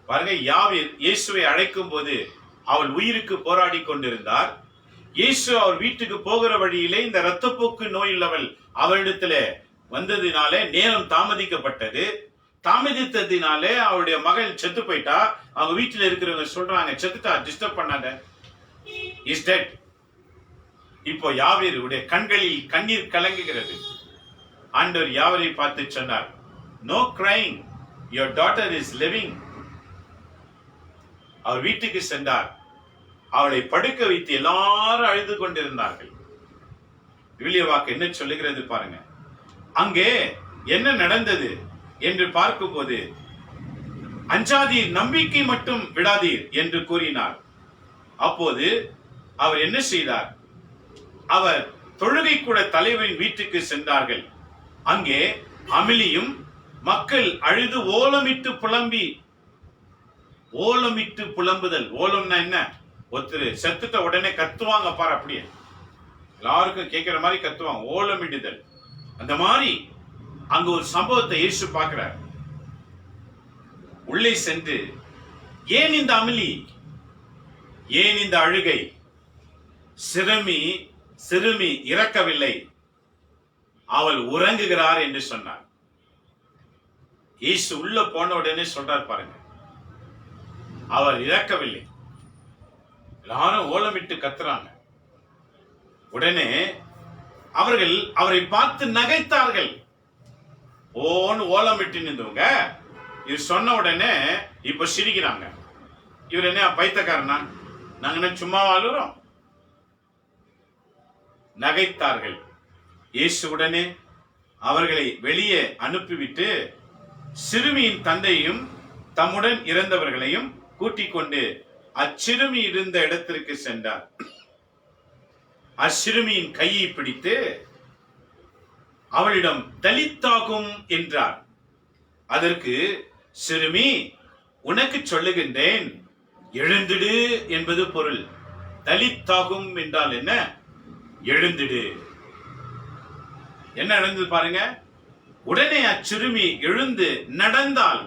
பாருங்க, யாவீர் இயேசுவை அழைக்கும் போது அவள் உயிருக்கு போராடி கொண்டிருந்தார். இயேசு அவர் வீட்டுக்கு போகிற வழியிலே இந்த இரத்தப்போக்கு நோய் உள்ளவள் அவரிடத்துல வந்ததினாலே நேரம் தாமதிக்கப்பட்டது. தாமதித்ததினாலே அவருடைய மகள் செத்து போயிட்டா. அவங்க வீட்டுல இருக்கிறவங்க சொல்றாங்க, செத்துட்டா, டிஸ்டர்ப் பண்ணாத, இஸ் டெட். இப்போ யாவீருடைய கண்களில் கண்ணீர் கலங்குகிறது. ஆண்டவர் யாவரை பார்த்து சொன்னார், no crying, your daughter is living. அவர் வீட்டுக்கு சென்றார். அவளை படுக்க வைத்து எல்லாரும் அழுது கொண்டிருந்தார்கள். விவிலிய வாக்கு என்ன சொல்லுகிறது பாருங்க. அங்கே என்ன நடந்தது என்று பார்க்கும்போது, அஞ்சாதீர், நம்பிக்கை மட்டும் விடாதீர் என்று கூறினார். அப்போது அவர் என்ன செய்தார்? அவர் தொழுகை கூட தலைவரின் வீட்டுக்கு சென்றார்கள். அங்கே அமிலியும் மக்கள் அழுது ஓலமிட்டு புலம்பி, ஓலமிட்டு புலம்புதல். ஓலம்னா என்ன? ஒருத்தர் செத்துட்ட உடனே கத்துவாங்க பாரு, அப்படியே எல்லாருக்கும் கேட்கிற மாதிரி கத்துவாங்க, ஓலமிடுதல். அந்த மாதிரி அங்க ஒரு சம்பவத்தை இயேசு பார்க்கிறார். உள்ளே சென்று, ஏன் இந்த அமிலி, ஏன் இந்த அழுகை? சிறுமி இறக்கவில்லை, அவள் உறங்குகிறார் என்று சொன்னார். இயேசு உள்ள போன உடனே சொல்றார் பாருங்க, அவர் இறக்கவில்லை. எல்லாரும் ஓலமிட்டு கத்துறாங்க. உடனே அவர்கள் அவரை பார்த்து நகைத்தார்கள். ஓன்னு ஓலமிட்டு நின்றவங்க இவர் சொன்ன உடனே இப்ப சிரிக்கிறாங்க. இவர் என்ன பைத்தியக்காரனா, நாங்க என்ன சும்மா வாழுறோம்? நகைத்தார்கள். இயேசு உடனே அவர்களை வெளியே அனுப்பிவிட்டு சிறுமியின் தந்தையும் தம்முடன் இறந்தவர்களையும் கூட்டிக் கொண்டு அச்சிறுமி இருந்த இடத்திற்கு சென்றார். அச்சிறுமியின் கையை பிடித்து அவளிடம் தலித்தாகும் என்றார். அதற்கு சிறுமி, உனக்கு சொல்லுகின்றேன், எழுந்திடு என்பது பொருள். தலித்தாகும் என்றால் என்ன? எழுந்திடு. என்ன நடந்தது பாருங்க. உடனே அச்சிறுமி எழுந்து நடந்தாள்.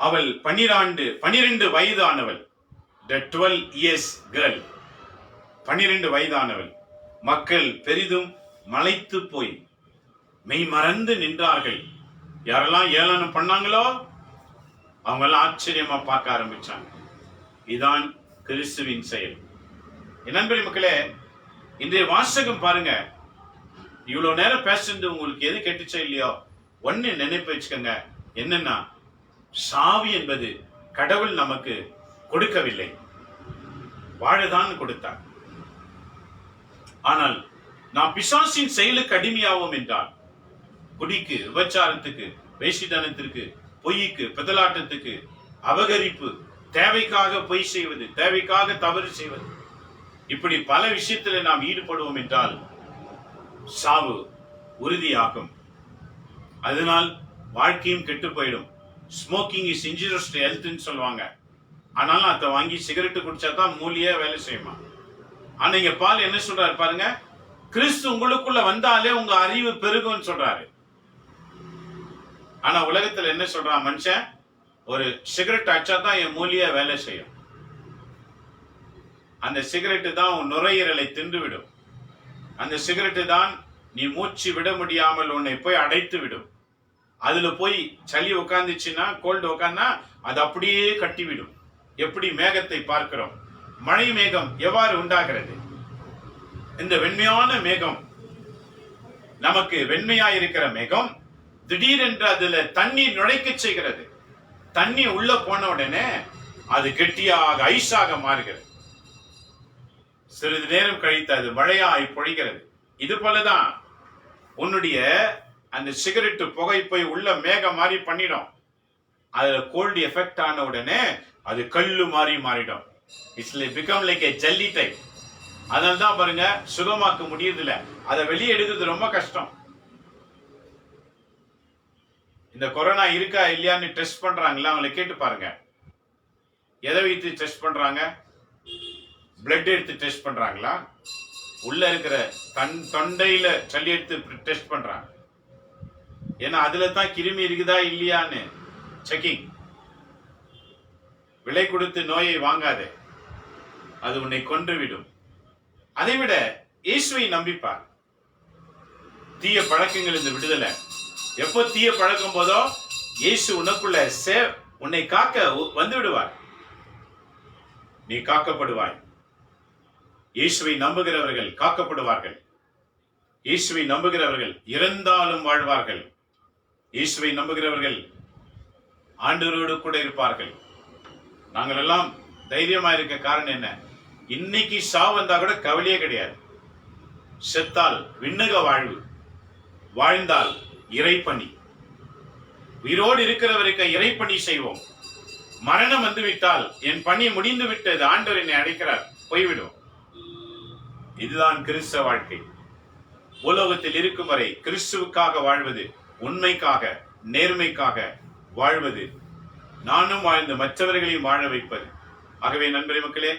அவள் 12 வயதானவள். The 12 years girl, 12 வயதானவள். மக்கள் பெரிதும் மலைத்து போய் மெய் மறந்து நின்றார்கள். யாரெல்லாம் ஏளனம் பண்ணாங்களோ அவங்க எல்லாம் ஆச்சரியமா பார்க்க ஆரம்பிச்சாங்க. இதுதான் கிறிஸ்துவின் செயல். என் நண்பர் மக்களே, இன்றைய வாசகம் பாருங்க. இவ்வளவு நேரம் பேசுறது உங்களுக்கு எது கெட்டுச்சோ இல்லையோ, ஒன்னு நினைப்பு வச்சுக்கோங்க. என்னன்னா, சாவி என்பது கடவுள் நமக்கு கொடுக்கவில்லை, வாழதான் கொடுத்தார். ஆனால் நாம் பிசாசின் செயலுக்கு அடிமையாவோம் என்றால், குடிக்கு, விபச்சாரத்துக்கு, வேசித்தனத்திற்கு, பொய்க்கு, பிதலாட்டத்துக்கு, அபகரிப்பு, தேவைக்காக பொய் செய்வது, தேவைக்காக தவறு செய்வது, இப்படி பல விஷயத்தில் நாம் ஈடுபடுவோம் என்றால் சாவு உறுதியாகும். அதனால் வாழ்க்கையும் கெட்டு போயிடும். ஸ்மோக்கிங் இஸ் இன்ஜூரியஸ் டு ஹெல்த்னு சொல்லுவாங்க. ஆனாலும் அதை வாங்கி சிகரெட்டு குடிச்சா தான் மூலியே வேலை செய்யுமா. ஆனா இங்க பால் என்ன சொல்றாரு பாருங்க, கிறிஸ்து உங்களுக்குள்ள வந்தாலே உங்க அறிவு பெருகும்னு சொல்றாரு. ஆனா உலகத்துல என்ன சொல்றான் மனுஷன், ஒரு சிகரெட் அடிச்சா தான் என் மூலியே வேலை செய்யும். அந்த சிகரெட்டு தான் உன் நுரையீரலை தின்று விடும். அந்த சிகரெட்டு தான் நீ மூச்சு விட முடியாமல் உன்னை போய் அடைத்து விடும். அதுல போய் சளி உட்காந்துச்சுன்னா, கோல்டு உட்காந்தா அது அப்படியே கட்டிவிடும். எப்படி மேகத்தை பார்க்கிறோம், மழை மேகம் எவ்வாறு உண்டாகிறது? இந்த வெண்மையான மேகம், நமக்கு வெண்மையாயிருக்கிற மேகம் திடீரென்று அதுல தண்ணீர் நுழைக்க செய்கிறது. தண்ணி உள்ள போன உடனே அது கெட்டியாக ஐஸாக மாறுகிறது. சிறிது நேரம் கழித்து அது மழையாய் பொழிகிறது. இது போலதான் உன்னுடைய அந்த சிகரெட்டு புகை போய் உள்ள மேகம் மாறி பண்ணிடும். அதுல கோல்டு எஃபெக்ட் ஆன உடனே அது கல்லு மாறி மாறிடும். இட்ஸ் பிகம் லைக் ஏ ஜல்லி டைப். அதனால தான் பாருங்க, சுகமாக்க முடியறதில்ல. அதை வெளியே எடுக்கிறது ரொம்ப கஷ்டம். இந்த கொரோனா இருக்கா இல்லையான்னு டெஸ்ட் பண்றாங்களா, அவங்களை கேட்டு பாருங்க. எதை வைத்து டெஸ்ட் பண்றாங்க? பிளட் எடுத்து டெஸ்ட் பண்றாங்களா? உள்ள இருக்கிற தொண்டையில சளி எடுத்து டெஸ்ட் பண்றாங்க. ஏன்னா அதுல தான் கிருமி இருக்குதா இல்லையான்னு செக்கிங். விலை கொடுத்து நோயை வாங்காதே, அது உன்னை கொன்றுவிடும். அதைவிட இயேசுவை நம்பிப்பார். தீய பழக்கங்கள் இருந்து விடுதலை. எப்போ தீய பழக்கம் போதோ இயேசு உனக்குள்ள உன்னை காக்க வந்து விடுவார். நீ காக்கப்படுவாய். இயேசுவை நம்புகிறவர்கள் காக்கப்படுவார்கள். இயேசுவை நம்புகிறவர்கள் இறந்தாலும் வாழ்வார்கள். இயேசுவை நம்புகிறவர்கள் ஆண்டவரோடு கூட இருப்பார்கள். நாங்கள் எல்லாம் தைரியமா இருக்க காரணம் என்ன? இன்னைக்கு சாவு வந்தா கூட கவலையே கிடையாது. செத்தால் விண்ணக வாழ்வு, வாழ்ந்தால் இறைப்பணி. உயிரோடு இருக்கிறவருக்கு இறைப்பணி செய்வோம். மரணம் வந்துவிட்டால் என் பணி முடிந்து விட்டது, ஆண்டவர் என்னை அழைக்கிறார், போய்விடும். இதுதான் கிறிஸ்தவ வாழ்க்கை. உலகத்தில் இருக்கும் வரை கிறிஸ்துவுக்காக வாழ்வது, உண்மைக்காக, நேர்மைக்காக வாழ்வது, நானும் வாழ்ந்து மற்றவர்களையும் வாழ வைப்பது. ஆகவே நண்பரே மக்களே,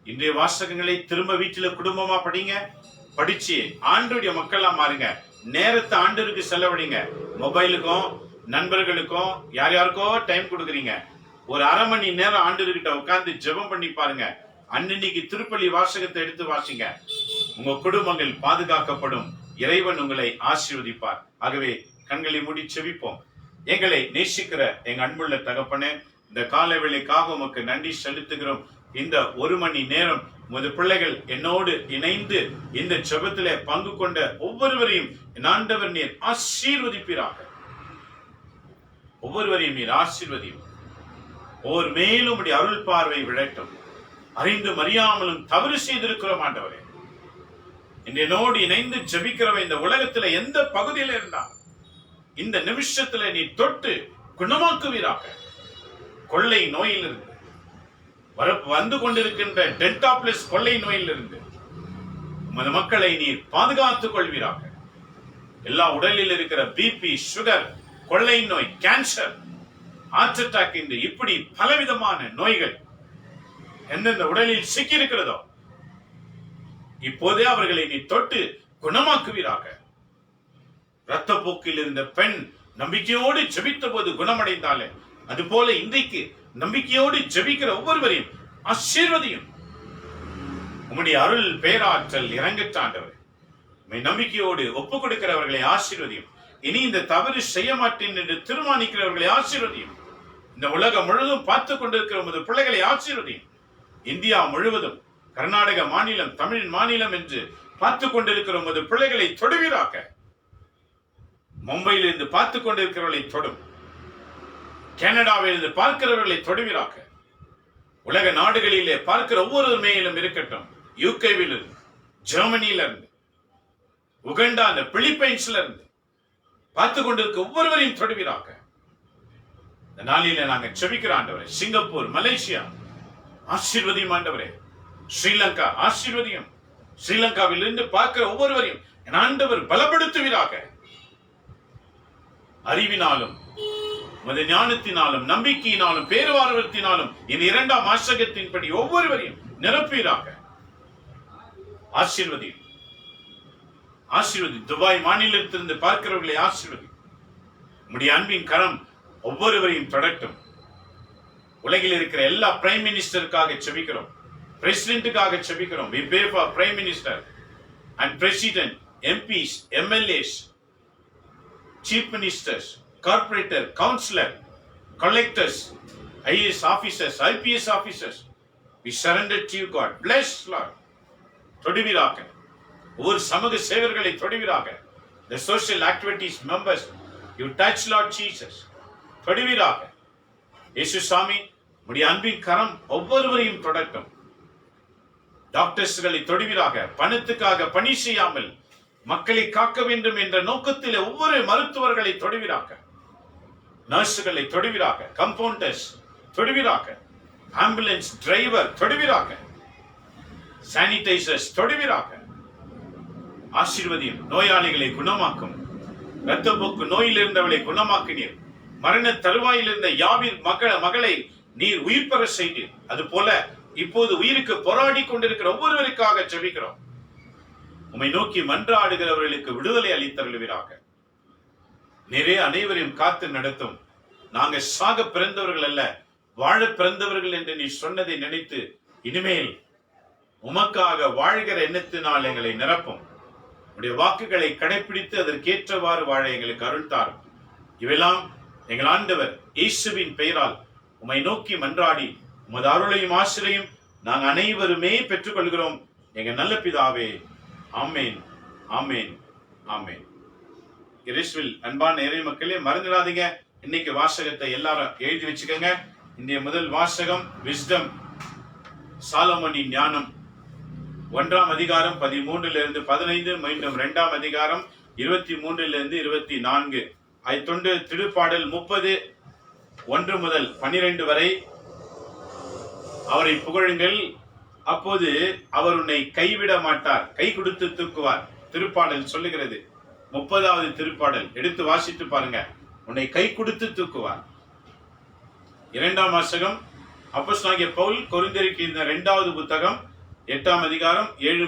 இன்றைய வாசகங்களை திரும்ப வீட்டில குடும்பமா படிங்க. படிச்சு ஆண்டவருடைய மக்களா மாறுங்க. நேரத்தை ஆண்டவருக்கு செலவழிங்க. மொபைலுக்கும் நண்பர்களுக்கும் யார் யாருக்கோ டைம் கொடுக்குறீங்க. ஒரு அரை மணி நேரம் ஆண்டவர்கிட்ட உட்கார்ந்து ஜெபம் பண்ணி பாருங்க. அன்னைக்கு திருப்பலி வாசகத்தை எடுத்து வாசிங்க. உங்க குடும்பங்கள் பாதுகாக்கப்படும். இறைவன் உங்களை ஆசீர்வதிப்பார். ஆகவே கண்களை மூடி செபிப்போம். எங்களை நேசிக்கிற எங்க அன்புள்ள தகப்பனே, இந்த கால வேளைக்காக உமக்கு நன்றி செலுத்துகிறோம். இந்த ஒரு மணி நேரம் உமது பிள்ளைகள் என்னோடு இணைந்து இந்த ஜெபத்திலே பங்கு கொண்ட ஒவ்வொருவரையும் ஆண்டவர் நீர் ஆசீர்வதிப்பீராக. ஒவ்வொருவரையும் நீர் ஆசீர்வதியும். ஒவ்வொரு மேலும் அருள் பார்வை விழட்டும். அறிந்தும் அறியாமலும் தவறு செய்திருக்கிறோம் ஆண்டவரே. என்னோடு இணைந்து ஜெபிக்கிறவன் இந்த உலகத்துல எந்த பகுதியில இருந்தான் இந்த நிமிஷத்துல நீ தொட்டு குணமாக்குவீராக. கொள்ளை நோயிலிருந்து வந்து கொண்டிருக்கின்ற டெல்டா பிளஸ் கொள்ளை நோயிலிருந்து உமது மக்களை நீர் பாதுகாத்துக் கொள்வீராக. எல்லா உடலில் இருக்கிற பிபி, சுகர், கொள்ளை நோய், கேன்சர், ஹார்ட் அட்டாக், இந்த இப்படி பலவிதமான நோய்கள் எந்தெந்த உடலில் சிக்கி இருக்கிறதோ இப்போதே அவர்களை நீ தொட்டு குணமாக்குவீராக. இரத்த போக்கில் இருந்த பெண் நம்பிக்கையோடு ஜெபித்த போது குணமடைந்தாலே, அதுபோல இன்றைக்கு நம்பிக்கையோடு ஜெபிக்கிற ஒவ்வொருவரையும் ஆசீர்வதியும். உம்முடைய அருள் பேராற்றல் இறங்கட்டாண்டவர். நம்பிக்கையோடு ஒப்புக் கொடுக்கிறவர்களை ஆசீர்வதியும். இனி இந்த தவறு செய்ய மாட்டேன் என்று தீர்மானிக்கிறவர்களை ஆசீர்வதியும். இந்த உலகம் முழுவதும் பார்த்து கொண்டிருக்கிற உமது பிள்ளைகளை ஆசீர்வதியும். இந்தியா முழுவதும், கர்நாடக மாநிலம், தமிழ் மாநிலம் என்று பார்த்து கொண்டிருக்கிற உமது பிள்ளைகளை தொடுவீராக. மும்பையில் இருந்து பார்த்து கொண்டிருக்கிறவர்களை தொடும். கனடாவில் இருந்து பார்க்கிறவர்களை தொடுவீராக. உலக நாடுகளிலே பார்க்கிற ஒவ்வொரு மேலும் இருக்கட்டும். யூகேவில் இருந்து, ஜெர்மனியில இருந்து, உகண்டா, பிலிப்பைன்ஸ்ல இருந்து பார்த்து கொண்டிருக்க ஒவ்வொருவரையும் தொடுவீராக. இந்த நாளில நாங்கள் செபிக்கிற ஆண்டவரே, சிங்கப்பூர், மலேசியா ஆசீர்வதியும் ஆண்டவரே. ஸ்ரீலங்கா ஆசீர்வதியும். ஸ்ரீலங்காவில் இருந்து பார்க்கிற ஒவ்வொருவரையும் என் ஆண்டவர் பலப்படுத்துவீராக. அறிவினாலும் உமது ஞானத்தினாலும் நம்பிக்கையினாலும் பேருவார்வத்தினாலும் இந்த 2ஆம் வாசகத்தின்படி ஒவ்வொருவரையும் நிரப்பீராக. ஆசீர்வதி ஆசீர்வதி. துபாய் மாநிலத்திலிருந்து பார்க்கிறவர்களை ஆசீர்வதி. உம்முடைய அன்பின் கரம் ஒவ்வொருவரையும் தொடட்டும். உலகில் இருக்கிற எல்லா பிரைம் மினிஸ்டருக்காக செபிக்கிறோம், பிரசிடென்ட்டுக்காக செபிக்கிறோம். We pray for Prime Minister and President, MPs, MLAs, Chief Ministers, Corporator, Councillor, Collectors, IAS officers, IPS officers. We surrender to you, God. Bless, Lord. தொடுவீராக. ஒவ்வொரு சமூக சேவர்களை தொடுவீராக. The social activities members, you touch, Lord Jesus. தொடுவீராக. இயேசு சாமி, உம்முடைய அன்பின் கரம் ஒவ்வொருவரையும் தொடட்டும். டாக்டர்ஸ்களை தொடுவீராக. பணத்துக்காக பணி செய்யாமல் மக்களை காக்க வேண்டும் என்ற நோக்கத்தில் ஒவ்வொரு மருத்துவர்களை தொடுவீராக. நர்சுகளை தொடுவீராக. கம்பவுண்டர்ஸ் தொடுவீராக. ஆம்புலன்ஸ் டிரைவர் தொடுவீராக. சானிடைசர்ஸ் தொடுவீராக. ஆசீர்வதியும். நோயாளிகளை குணமாக்கும். இரத்தப்போக்கு நோயில் இருந்தவளை குணமாக்கினீர். மரண தருவாயில் இருந்த யாவீர் மகளை நீர் உயிர் பெற செய்தீர். அது போல இப்போது உயிருக்கு போராடி கொண்டிருக்கிற ஒவ்வொருவருக்காக ஜெபிக்கிறோம். உம்மை நோக்கி மன்றாடுகிறவர்களுக்கு விடுதலை அளித்தருளுவீராக. நிறைய அனைவரையும் காத்து நடத்தும். நாங்கள் சாக பிறந்தவர்கள் அல்ல, வாழ பிறந்தவர்கள் என்று நீ சொன்னதை நினைத்து இனிமேல் உமக்காக வாழ்கிற எண்ணத்தினால் எங்களை நிரப்பும். உடைய வாக்குகளை கடைபிடித்து அதற்கேற்றவாறு வாழ எங்களுக்கு அருள் தாரும். இவெல்லாம் எங்கள் ஆண்டவர் இயேசுவின் பெயரால் உம்மை நோக்கி மன்றாடி உமது அருளையும் ஆசிரையும் நாங்கள் அனைவருமே பெற்றுக் கொள்கிறோம் எங்கள் நல்ல பிதாவே. ஆமேன், ஆமேன், ஆமேன். இயேசுவில் அன்பான இறை மக்களே, மறந்துடாதீங்க, இன்னைக்கு வாசகத்தை எல்லாரும் எழுதி வச்சுக்கோங்க. இன்றைய முதல் வாசகம் விஸ்டம், சாலமோனின் ஞானம், 1ஆம் அதிகாரம் 13 15, மீண்டும் 2ஆம் அதிகாரம் 23 24. அதை தொண்டு திருப்பாடல் 30 1 முதல் 12 வரை. அவரை புகழுங்கள், அப்போது அவர் உன்னை கைவிட மாட்டார், கை கொடுத்து தூக்குவார். திருப்பாடல் சொல்லுகிறது. 30வது திருப்பாடல் எடுத்து வாசித்து பாருங்க. உன்னை கை கொடுத்து தூக்குவார். 2ஆம் வாசகம் அப்போஸ்தலனாகிய பவுல் கொரிந்தியருக்கு எழுதின 2வது புத்தகம் 8ஆம் அதிகாரம் 7,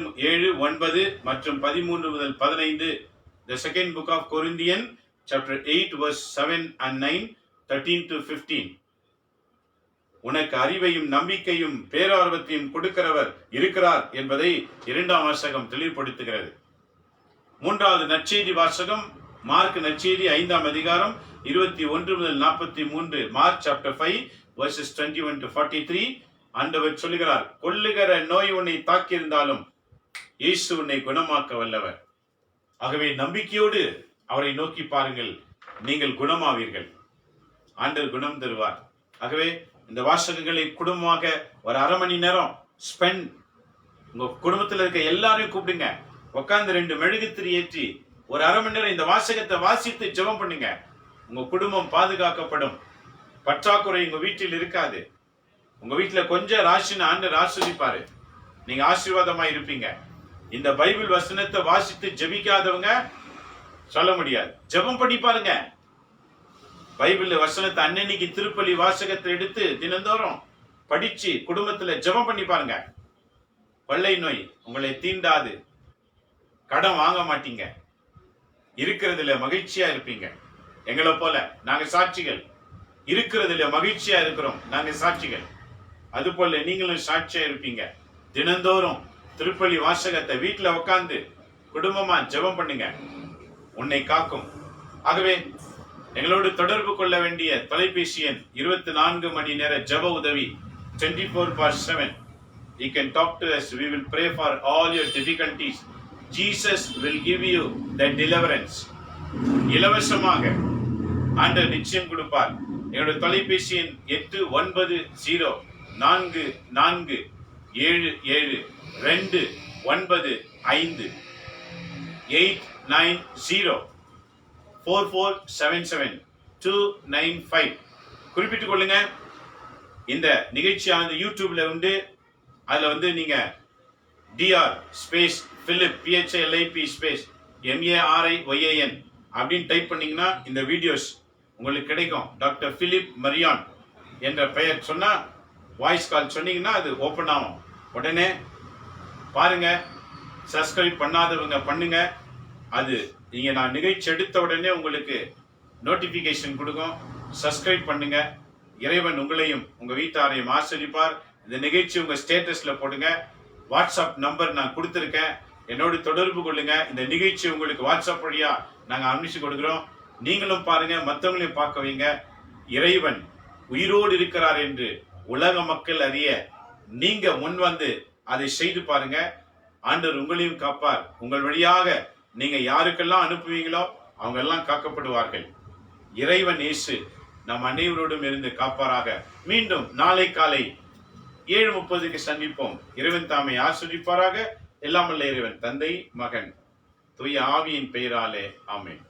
9 மற்றும் 13 முதல் 15. The second book of Corinthians, chapter 8, verse 7 and 9, 13 to 15. உனக்கு அறிவையும் நம்பிக்கையும் பேரார்வத்தையும் கொடுக்கிறவர் இருக்கிறார் என்பதை 2ஆம் வாசகம் தெளிவுபடுத்துகிறது. 3வது நற்செய்தி வாசகம் மார்க் நற்செய்தி 5ஆம் அதிகாரம் 21 முதல் 43. Mark chapter 5 verses 21 to 43. ஆண்டவர் சொல்லுகிறார், கொல்லுகிற நோய் உன்னை தாக்கியிருந்தாலும் இயேசு உன்னை குணமாக்க வல்லவர். ஆகவே நம்பிக்கையோடு அவரை நோக்கி பாருங்கள், நீங்கள் குணமாவீர்கள். ஆண்டவர் குணம் தருவார். ஆகவே இந்த வாசகங்களை குடும்பமாக ஒரு அரை மணி நேரம் ஸ்பெண்ட், உங்க குடும்பத்தில் இருக்க எல்லாரையும் கூப்பிடுங்க, உட்கார்ந்து 2 மெழுகுத்திரி ஏற்றி ஒரு அரை மணி நேரம் இந்த வாசகத்தை வாசித்து ஜெபம் பண்ணுங்க. உங்க குடும்பம் பாதுகாக்கப்படும். பற்றாக்குறை உங்க வீட்டில் இருக்காது. உங்க வீட்டுல கொஞ்சம் ராசின்னு ஆண்டவர் ஆசீர்வதிப்பாரு. நீங்க ஆசீர்வாதமா இருப்பீங்க. இந்த பைபிள் வசனத்தை வாசித்து ஜெபிக்காதவங்க சொல்ல முடியாது. ஜெபம் பண்ணி பாருங்க. பைபிள் வசனத்தை அன்னன்னைக்கு திருப்பலி வாசகத்தை எடுத்து தினந்தோறும் படிச்சு குடும்பத்துல ஜெபம் பண்ணி பாருங்க. கொள்ளை நோய் உங்களை தீண்டாது. கடன் வாங்க மாட்டீங்க. இருக்கிறதுல மகிழ்ச்சியா இருப்பீங்க. எங்களை போல நாங்க சாட்சிகள். இருக்கிறதுல மகிழ்ச்சியா இருக்கிறோம், நாங்க சாட்சிகள். அது போல நீங்களும் சாட்சியா இருப்பீங்க. தினந்தோறும் திருப்பலி வாசகத்தை வீட்டுல உட்கார்ந்து குடும்பமா ஜெபம் பண்ணுங்க. உன்னை காக்கும். ஆகவே எங்களோடு தொடர்பு கொள்ள வேண்டிய தொலைபேசி எண் 24 மணி நேர ஜெப உதவி 24/7. You can talk to us. We will pray for all your difficulties. Jesus will give you the deliverance. இலவசமாக ஆண்டவர் நிச்சயம் கொடுப்பார். என்னோட தொலைபேசி எண் 8904477295 89044772295. குறிப்பிட்டுக் கொள்ளுங்க. இந்த நிகழ்ச்சியானது யூடியூப்ல உண்டு. அதுல நீங்க DR space Philip PHILIP space MARIYAN அப்படின்னு டைப் பண்ணீங்கன்னா இந்த வீடியோஸ் உங்களுக்கு கிடைக்கும். டாக்டர் பிலிப் மரியான் என்ற பெயர் சொன்னா, வாய்ஸ் கால் சொன்னீங்கன்னா அது ஓபன் ஆகும். உடனே பாருங்க. சப்ஸ்கிரைப் பண்ணாதவங்க பண்ணுங்க. அது நீங்க நான் நிகழ்ச்சி எடுத்த உடனே உங்களுக்கு நோட்டிபிகேஷன் கொடுக்கும். சப்ஸ்கிரைப் பண்ணுங்க. இறைவன் உங்களையும் உங்க வீட்டாரையும் ஆசீர்வதிப்பார். இந்த நிகழ்ச்சி உங்க ஸ்டேட்டஸ்ல போடுங்க. வாட்ஸ்அப் நம்பர் நான் கொடுத்திருக்கேன். என்னோடு தொடர்பு கொள்ளுங்க. இந்த நிகழ்ச்சி உங்களுக்கு வாட்ஸ்அப் வழியா நாங்க அனுப்பிச்சு கொடுக்கிறோம். நீங்களும் பாருங்க, மற்றவங்களையும் பார்க்க வைங்க. இறைவன் உயிரோடு இருக்கிறார் என்று உலக மக்கள் அறிய நீங்க முன் வந்து அதை செய்து பாருங்க. ஆண்டவர் உங்களையும் காப்பார். உங்கள் வழியாக நீங்க யாருக்கெல்லாம் அனுப்புவீங்களோ அவங்க எல்லாம் காக்கப்படுவார்கள். இறைவன் இயேசு நம் அனைவரோடும் இருந்து காப்பாராக. மீண்டும் நாளை காலை 7:30 சந்திப்போம். இறைவன் தாமை ஆசீர்வதிப்பாராக. எல்லாம் வல்ல இறைவன் தந்தை, மகன், தூய ஆவியின் பெயராலே ஆமென்.